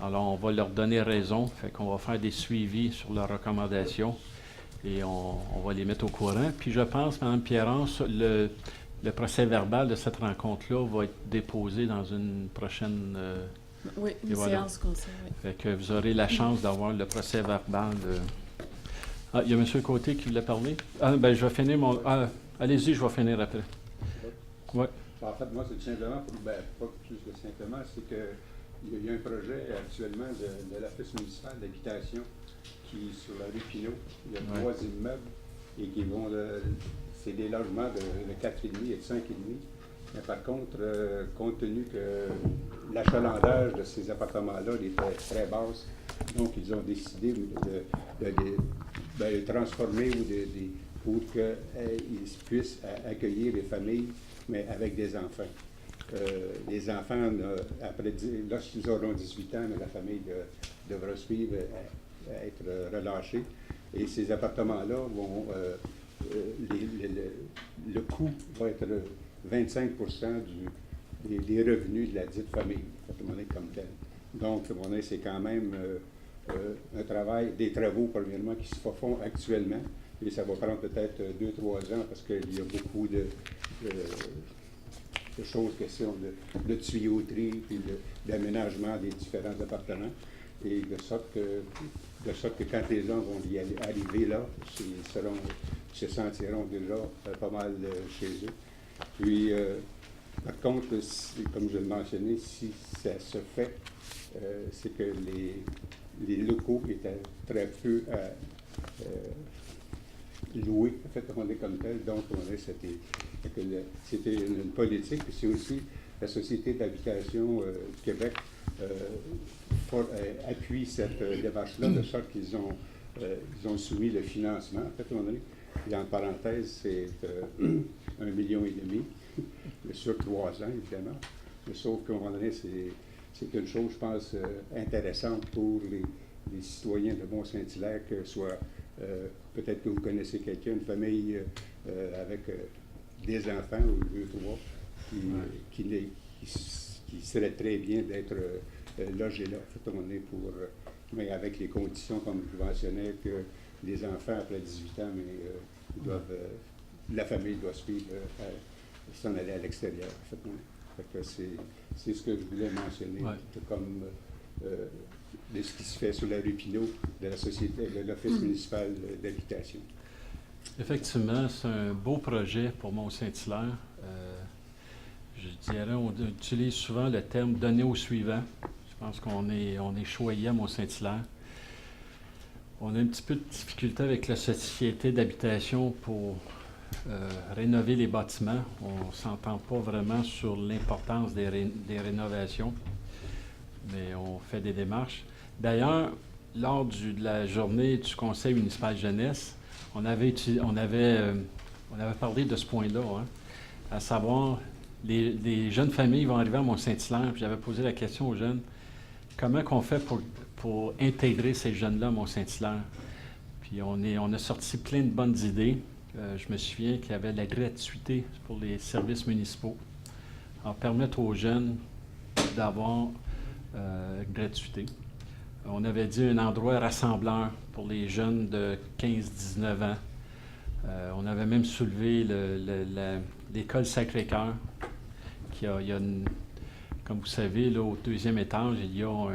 Alors, on va leur donner raison, fait qu'on va faire des suivis sur leurs recommandations et on va les mettre au courant. Puis je pense, Mme Pierrance, le procès verbal de cette rencontre-là va être déposé dans une prochaine... Oui, une séance conseil, oui. Fait que vous aurez la chance d'avoir le procès verbal. Ah, il y a M. Côté qui voulait parler. Ah, ben je vais finir mon... Ah, allez-y, je vais finir après. Oui. En fait, moi, c'est tout simplement, pas plus que simplement, c'est qu'il y a un projet actuellement de l'Office municipal d'habitation qui, sur la rue Pinot, il y a 3 immeubles et qui vont... c'est des logements de 4,5 et de 5,5. Mais par contre, compte tenu que l'achalandage de ces appartements-là était très basse, donc ils ont décidé de les transformer pour qu'ils puissent accueillir les familles, mais avec des enfants. Les enfants, lorsqu'ils auront 18 ans, la famille devra suivre, être relâchée. Et ces appartements-là vont... le coût va être 25 des revenus de la dite famille, comme tel. Donc, c'est quand même un travail, des travaux, premièrement, qui se font actuellement, et ça va prendre peut-être 2-3 ans, parce qu'il y a beaucoup de choses, questions de tuyauterie, puis d'aménagement des différents appartements, et de sorte que quand les gens vont y arriver là, ils se sentiront déjà pas mal chez eux. Puis, par contre, comme je le mentionnais, si ça se fait, c'est que les locaux étaient très peu loués, en fait, comme tel. Donc, c'était une politique. Puis c'est aussi la Société d'habitation du Québec appuie cette démarche-là, de sorte qu'ils ont soumis le financement. En fait, et en parenthèse, c'est 1,5 million, mais sur 3 ans, évidemment. Mais sauf qu'à un moment donné, c'est une chose, je pense, intéressante pour les citoyens de Mont-Saint-Hilaire, que soit, peut-être que vous connaissez quelqu'un, une famille avec des enfants, ou 2, 3, qui serait très bien d'être logés là, à un moment donné, mais avec les conditions, comme je mentionnais, que les enfants, après 18 ans, mais la famille doit suivre, s'en aller à l'extérieur. Fait que c'est ce que je voulais mentionner, comme de ce qui se fait sur la rue Pinot de la Société, de l'Office municipal d'habitation. Effectivement, c'est un beau projet pour Mont-Saint-Hilaire. Je dirais, on utilise souvent le terme « donner au suivant ». Je pense qu'on est choyé à Mont-Saint-Hilaire. On a un petit peu de difficulté avec la Société d'habitation pour rénover les bâtiments. On ne s'entend pas vraiment sur l'importance des rénovations, mais on fait des démarches. D'ailleurs, lors de la journée du Conseil municipal jeunesse, on avait parlé de ce point-là, hein, à savoir, les jeunes familles vont arriver à Mont-Saint-Hilaire, puis j'avais posé la question aux jeunes, comment qu'on fait pour intégrer ces jeunes-là à Mont-Saint-Hilaire? Puis on a sorti plein de bonnes idées. Je me souviens qu'il y avait de la gratuité pour les services municipaux. Alors, permettre aux jeunes d'avoir gratuité. On avait dit un endroit rassembleur pour les jeunes de 15-19 ans. On avait même soulevé l'école Sacré-Cœur, comme vous savez, là, au 2e étage, il y a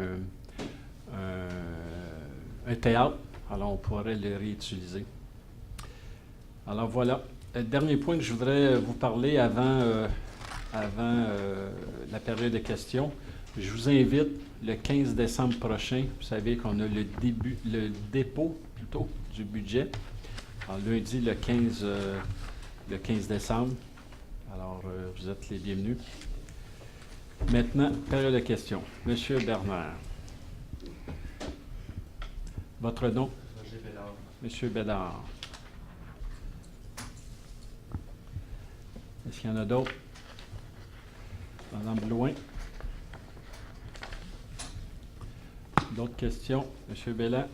un théâtre. Alors, on pourrait le réutiliser. Alors, voilà. Le dernier point que je voudrais vous parler avant la période de questions, je vous invite le 15 décembre prochain. Vous savez qu'on a le dépôt plutôt du budget. Alors, lundi, le 15 décembre. Alors, vous êtes les bienvenus. Maintenant, période de questions. Monsieur Bernard. Votre nom? Roger Bédard. Monsieur Bédard. Est-ce qu'il y en a d'autres? Madame Blouin. D'autres questions? M. Belland?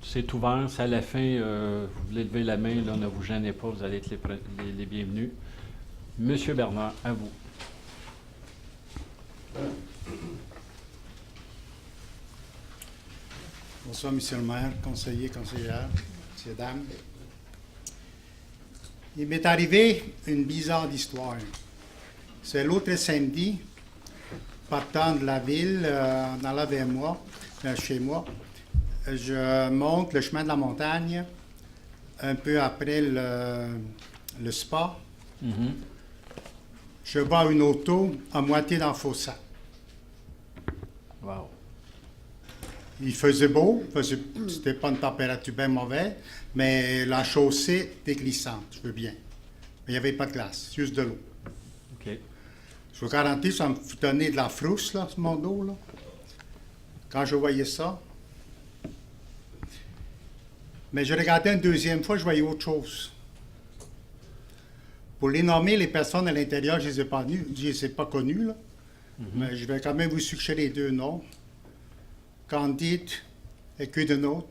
C'est ouvert, c'est à la fin. Vous voulez lever la main, là, ne vous gênez pas, vous allez être les bienvenus. M. Bernard, à vous. Bonsoir, Monsieur le maire, conseiller, conseillère, messieurs, dames. Il m'est arrivé une bizarre histoire. C'est l'autre samedi, partant de la ville, en allant vers moi, chez moi, je monte le chemin de la montagne, un peu après le spa. Mhm. Je vois une auto à moitié dans le fossé. Wow. Il faisait beau, c'était pas une température bien mauvaise, mais la chaussée était glissante, je veux bien. Mais il n'y avait pas de glace, juste de l'eau. OK. Je vous garantis, ça me donnait de la frousse, là, sur mon dos, là. Quand je voyais ça. Mais je regardais une deuxième fois, je voyais autre chose. Pour les nommer, les personnes à l'intérieur, je ne les ai pas connues, là. Mais je vais quand même vous suggérer les deux noms. Candide et Cudenot.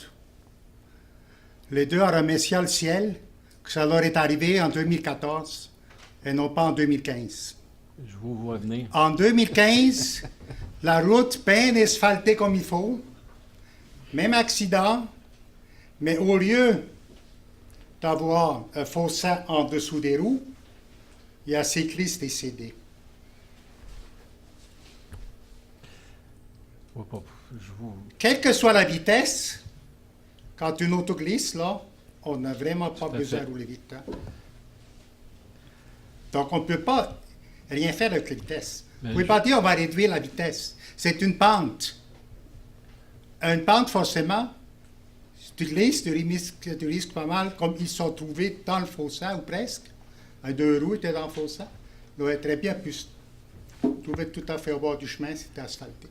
Les deux ont remercié le ciel que ça leur est arrivé en 2014 et non pas en 2015. Je vous vois venir. En 2015, la route bien asphaltée comme il faut, même accident, mais au lieu d'avoir un fossé en dessous des roues, il y a un cycliste décédé. Quelle que soit la vitesse, quand une auto glisse, là, on n'a vraiment pas besoin de rouler vite. Hein? Donc, on ne peut pas rien faire avec la vitesse. Vous ne pouvez pas dire on va réduire la vitesse. C'est une pente. Une pente, forcément, si tu glisses, tu risques pas mal, comme ils sont trouvés dans le fossé, ou presque. Un deux roues était dans le fossé. Il aurait très bien pu se trouver tout à fait au bord du chemin, c'était asphalté.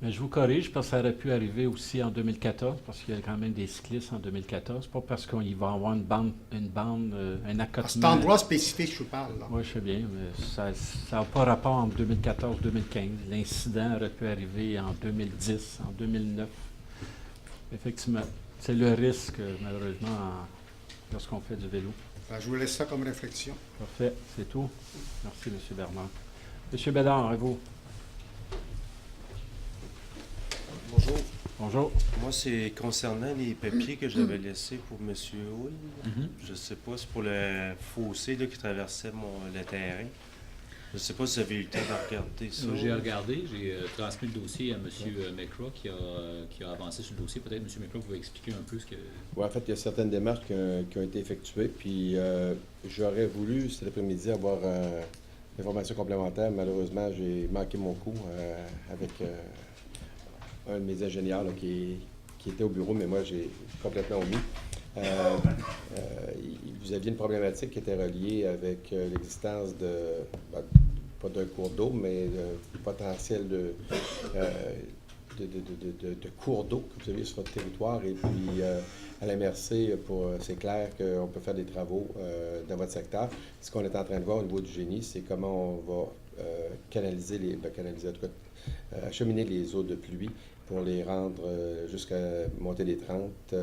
Mais je vous corrige, parce que ça aurait pu arriver aussi en 2014, parce qu'il y a quand même des cyclistes en 2014. Pas parce qu'il va y avoir une bande, un accotement. À cet endroit spécifique, je vous parle. Là. Oui, je sais bien, mais ça n'a pas rapport en 2014-2015. L'incident aurait pu arriver en 2010, en 2009. Effectivement, c'est le risque, malheureusement, lorsqu'on fait du vélo. Ben, je vous laisse ça comme réflexion. Parfait, c'est tout. Merci, M. Bernard. M. Bédard, à vous. Bonjour. Bonjour. Moi, c'est concernant les papiers que j'avais laissés pour M. Hull. Je ne sais pas, c'est pour le fossé là, qui traversait le terrain. Je ne sais pas si vous avez eu le temps de regarder ça. J'ai regardé, j'ai transmis le dossier à M. McCraw qui a avancé sur le dossier. Peut-être M. McCraw vous expliquer un peu ce que... Oui, en fait, il y a certaines démarches qui ont été effectuées. Puis j'aurais voulu, cet après-midi, avoir l'information complémentaire. Malheureusement, j'ai manqué mon coup avec un de mes ingénieurs là, qui était au bureau, mais moi, j'ai complètement omis. Vous aviez une problématique qui était reliée avec l'existence pas d'un cours d'eau, mais du potentiel de cours d'eau que vous avez sur votre territoire. Et puis, à la MRC, c'est clair qu'on peut faire des travaux dans votre secteur. Ce qu'on est en train de voir au niveau du génie, c'est comment on va acheminer les eaux de pluie pour les rendre jusqu'à monter des 30.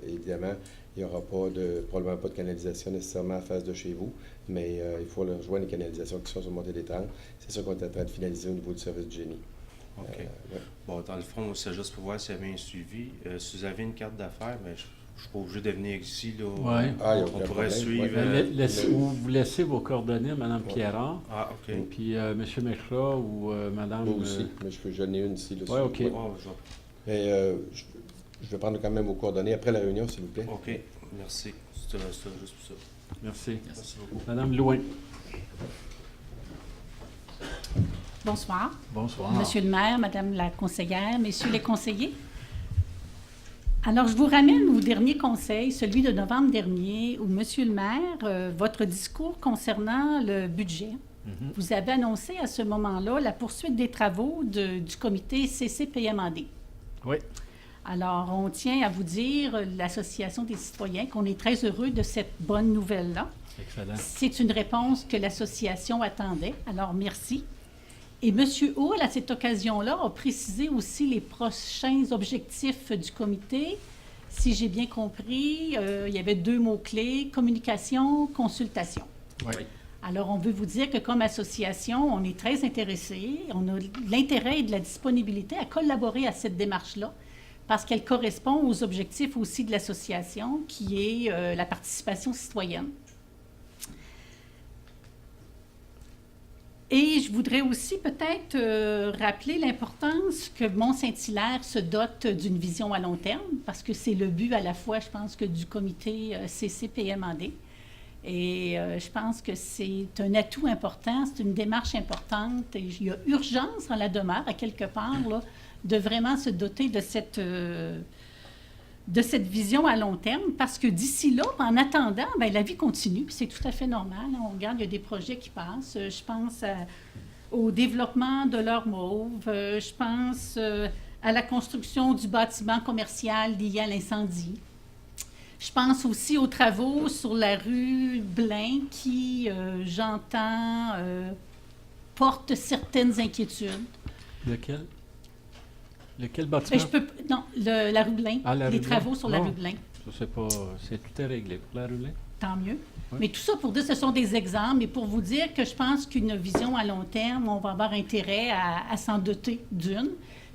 Évidemment, il n'y aura probablement pas de canalisation nécessairement en face de chez vous, mais il faut rejoindre les canalisations qui sont sur montée des 30. C'est ça qu'on est en train de finaliser au niveau du service du génie. OK. Ouais. Bon, dans le fond, c'est juste pour voir s'il y avait un suivi. Si vous avez une carte d'affaires, mais je ne suis pas obligé de venir ici. Là, Ouais. On pourrait suivre. Vous laissez vos coordonnées à Mme Pierrard. Ah, OK. Puis M. McCraw ou Mme... Moi aussi, mais j'en ai une ici. Oui, OK. Ouais. Mais je vais prendre quand même vos coordonnées après la réunion, s'il vous plaît. OK, merci. C'est juste pour ça. Merci. Merci beaucoup. Mme Louin. Bonsoir. Bonsoir. Monsieur le maire, Madame la conseillère, messieurs les conseillers. Alors, je vous ramène au dernier conseil, celui de novembre dernier, où, Monsieur le maire, votre discours concernant le budget, vous avez annoncé à ce moment-là la poursuite des travaux du comité CCPMAD. Oui. Alors, on tient à vous dire, l'Association des citoyens, qu'on est très heureux de cette bonne nouvelle-là. Excellent. C'est une réponse que l'association attendait. Alors, merci. Et M. Hull, à cette occasion-là, a précisé aussi les prochains objectifs du comité. Si j'ai bien compris, il y avait 2 mots-clés, communication, consultation. Oui. Alors, on veut vous dire que comme association, on est très intéressés. On a l'intérêt et de la disponibilité à collaborer à cette démarche-là parce qu'elle correspond aux objectifs aussi de l'association, qui est la participation citoyenne. Et je voudrais aussi peut-être rappeler l'importance que Mont-Saint-Hilaire se dote d'une vision à long terme, parce que c'est le but à la fois, je pense, que du comité CCPMAD. Et je pense que c'est un atout important, c'est une démarche importante. Et il y a urgence en la demeure, à quelque part, là, de vraiment se doter de cette vision à long terme, parce que d'ici là, en attendant, bien, la vie continue, puis c'est tout à fait normal. On regarde, il y a des projets qui passent. Je pense au développement de l'Or Mauve, je pense à la construction du bâtiment commercial lié à l'incendie. Je pense aussi aux travaux sur la rue Blain qui, j'entends, portent certaines inquiétudes. Lequel? Lequel bâtiment? Non, la rue Blain. Ah, la rue les Blain. travaux sur la Non, rue Blain. Je sais pas, tout est réglé pour la rue Blain. Tant mieux. Oui. Mais tout ça pour dire, ce sont des exemples, et pour vous dire que je pense qu'une vision à long terme, on va avoir intérêt à s'en doter d'une,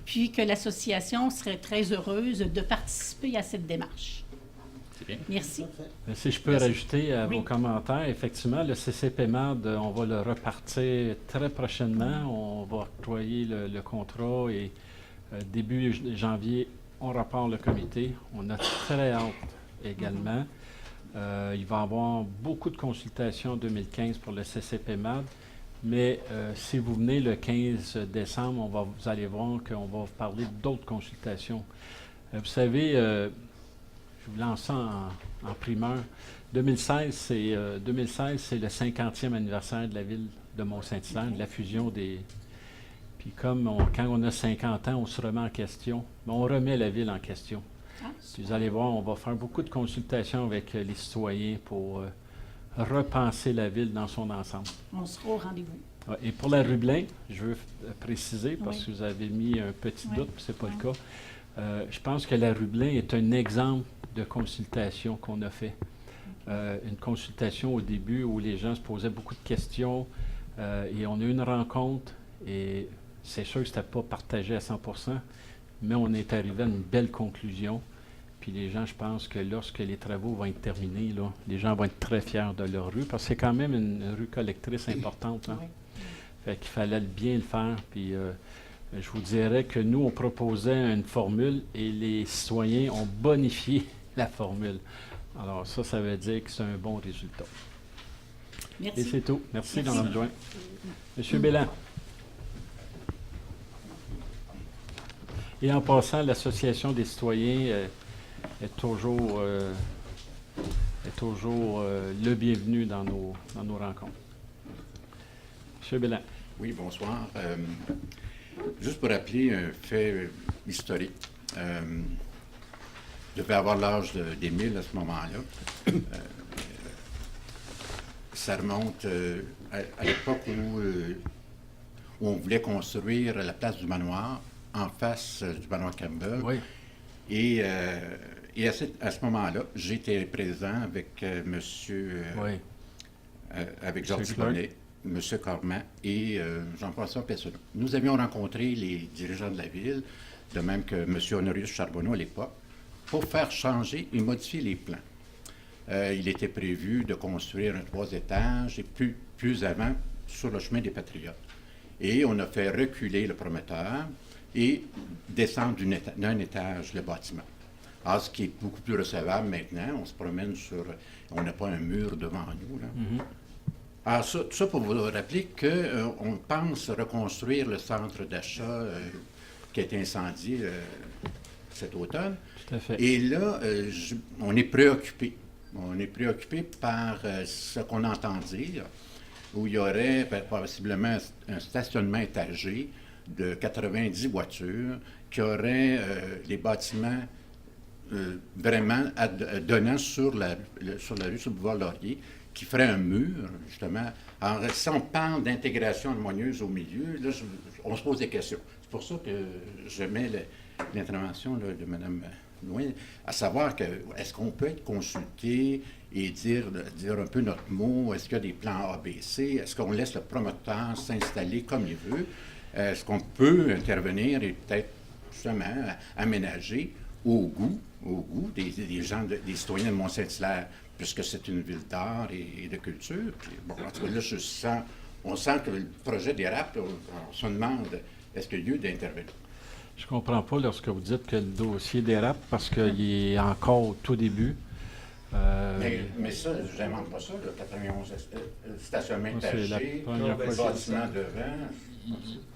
puis que l'association serait très heureuse de participer à cette démarche. C'est bien. Merci. Si je peux rajouter à vos commentaires, effectivement, le CCPMAD, on va le repartir très prochainement. On va octroyer le contrat et début janvier, on repart le comité. On a très hâte également. Il va y avoir beaucoup de consultations en 2015 pour le CCPMAD, mais si vous venez le 15 décembre, vous allez voir qu'on va vous parler d'autres consultations. Vous savez, je vous lance ça en primeur. 2016, c'est le 50e anniversaire de la ville de Mont-Saint-Hilaire, de la fusion des... Puis comme quand on a 50 ans, on se remet en question, mais on remet la ville en question. Puis vous allez voir, on va faire beaucoup de consultations avec les citoyens pour repenser la ville dans son ensemble. On sera au rendez-vous. Et pour la rue Blain, je veux préciser, parce que vous avez mis un petit doute, puis ce n'est pas le cas. Je pense que la rue Blain est un exemple de consultation qu'on a fait. Une consultation au début où les gens se posaient beaucoup de questions et on a eu une rencontre et c'est sûr que ce n'était pas partagé à 100%, mais on est arrivé à une belle conclusion. Puis les gens, je pense que lorsque les travaux vont être terminés, là, les gens vont être très fiers de leur rue, parce que c'est quand même une rue collectrice importante. Hein? Fait qu'il fallait bien le faire. Puis je vous dirais que nous, on proposait une formule et les citoyens ont bonifié la formule. Alors ça veut dire que c'est un bon résultat. Merci. Et c'est tout. Merci, Madame l'adjoint. Monsieur Bélan. Et en passant, l'Association des citoyens est toujours le bienvenu dans nos rencontres. Monsieur Bélan. Oui, bonsoir. Juste pour rappeler un fait historique. Je devais avoir l'âge d'Émile à ce moment-là. Ça remonte à l'époque où on voulait construire la place du manoir en face du manoir Campbell. Oui. Et à ce moment-là, j'étais présent avec avec Georges Bonnet, M. Cormand et Jean-François Pessonneau. Nous avions rencontré les dirigeants de la ville, de même que M. Honorius Charbonneau à l'époque, pour faire changer et modifier les plans. Il était prévu de construire un 3 étages et plus avant, sur le chemin des Patriotes. Et on a fait reculer le promoteur et descendre d'un étage le bâtiment. Alors, ce qui est beaucoup plus recevable maintenant, on se promène on n'a pas un mur devant nous. Là. Mm-hmm. Alors, ça pour vous rappeler qu'on pense reconstruire le centre d'achat qui a été incendié cet automne. Tout à fait. Et là, on est préoccupé. On est préoccupé par ce qu'on entend dire, où il y aurait possiblement un stationnement étagé de 90 voitures qui aurait les bâtiments vraiment donnant sur la rue, sur le boulevard Laurier, qui ferait un mur, justement. Alors, si on parle d'intégration harmonieuse au milieu, là, on se pose des questions. C'est pour ça que je mets l'intervention de Mme Nouin, à savoir que est-ce qu'on peut être consulté et dire un peu notre mot? Est-ce qu'il y a des plans ABC? Est-ce qu'on laisse le promoteur s'installer comme il veut? Est-ce qu'on peut intervenir et peut-être justement aménager au goût des gens, des citoyens de Mont-Saint-Hilaire, puisque c'est une ville d'art et de culture? Puis, bon, en tout cas, là, on sent que le projet dérape. On se demande, est-ce qu'il y a lieu d'intervenir? Je ne comprends pas lorsque vous dites que le dossier dérape parce qu'il est encore au tout début. Mais ça, je n'invente pas ça, le 91 stationnement étagé, bâtiment devant.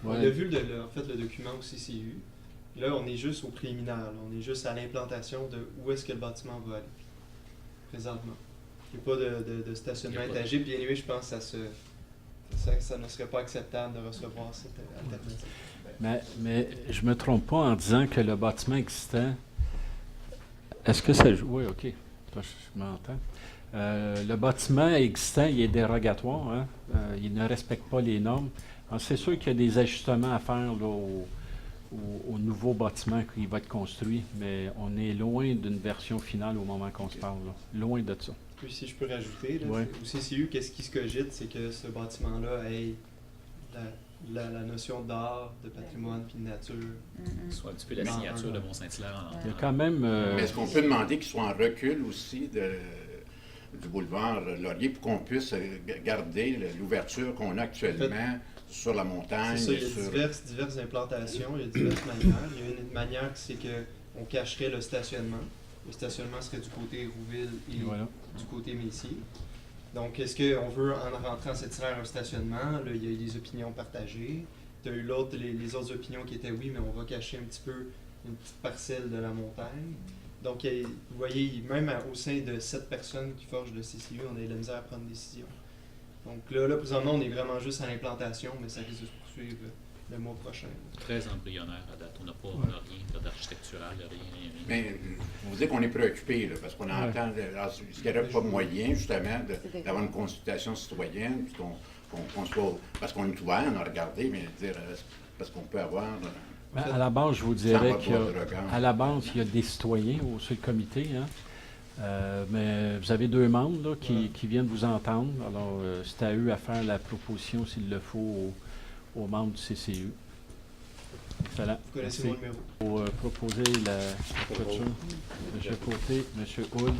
On a vu en fait, le document au CCU. Là, on est juste au préliminaire. Là. On est juste à l'implantation de où est-ce que le bâtiment va aller présentement. Il n'y a pas de stationnement étagé. Puis anyway, je pense que ça ne serait pas acceptable de recevoir cette alternative. Mais je ne me trompe pas en disant que le bâtiment existant, est-ce que ça joue? Oui, OK. Je m'entends. Le bâtiment existant, il est dérogatoire. Hein? Il ne respecte pas les normes. C'est sûr qu'il y a des ajustements à faire là, au nouveau bâtiment qui va être construit, mais on est loin d'une version finale au moment qu'on se parle. Là. Loin de ça. Puis si je peux rajouter, là, ouais. Au CCU, qu'est-ce qui se cogite, c'est que ce bâtiment-là ait la notion d'art, de patrimoine puis de nature. Soit un petit peu la signature de Mont-Saint-Hilaire. Il y a quand même... Mais est-ce qu'on peut demander qu'il soit en recul aussi du boulevard Laurier pour qu'on puisse garder l'ouverture qu'on a actuellement sur la montagne? C'est ça, il y a diverses implantations, il y a diverses manières. Il y a une manière, c'est qu'on cacherait le stationnement. Le stationnement serait du côté Rouville et du côté Messier. Donc, est-ce qu'on veut, en rentrant à cette hilaire, un stationnement? Là, il y a eu des opinions partagées. Tu as eu les autres opinions qui étaient oui, mais on va cacher un petit peu une petite parcelle de la montagne. Donc, vous voyez, même au sein de 7 personnes qui forgent le CCU, on a eu de la misère à prendre des décisions. Donc là, présentement, on est vraiment juste à l'implantation, mais ça risque de se poursuivre le mois prochain. Très embryonnaire à date. On n'a rien d'architectural, rien. Mais vous dites qu'on est préoccupé, là, parce qu'on entend qu'il n'y aurait pas moyen, justement, d'avoir une consultation citoyenne, puis qu'on soit. Parce qu'on est ouvert, on a regardé, mais dire, parce qu'on peut avoir. À la base, je vous dirais qu'à la base, il y a des citoyens sur le comité, hein. Mais vous avez 2 membres là, qui viennent vous entendre. Alors, c'est à eux à faire la proposition, s'il le faut, aux membres du CCU. Excellent. Vous connaissez mon numéro. Pour proposer la clôture. M. Côté, M. Houle.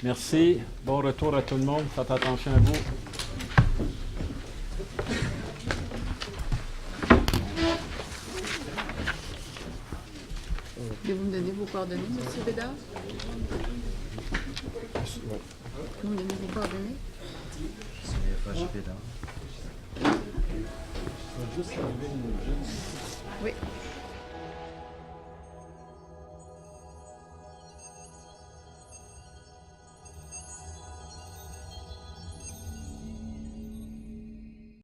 Merci. Bon retour à tout le monde. Faites attention à vous. Pouvez-vous me donner vos coordonnées, M. Bédard? Vous me donnez vos coordonnées? Oui.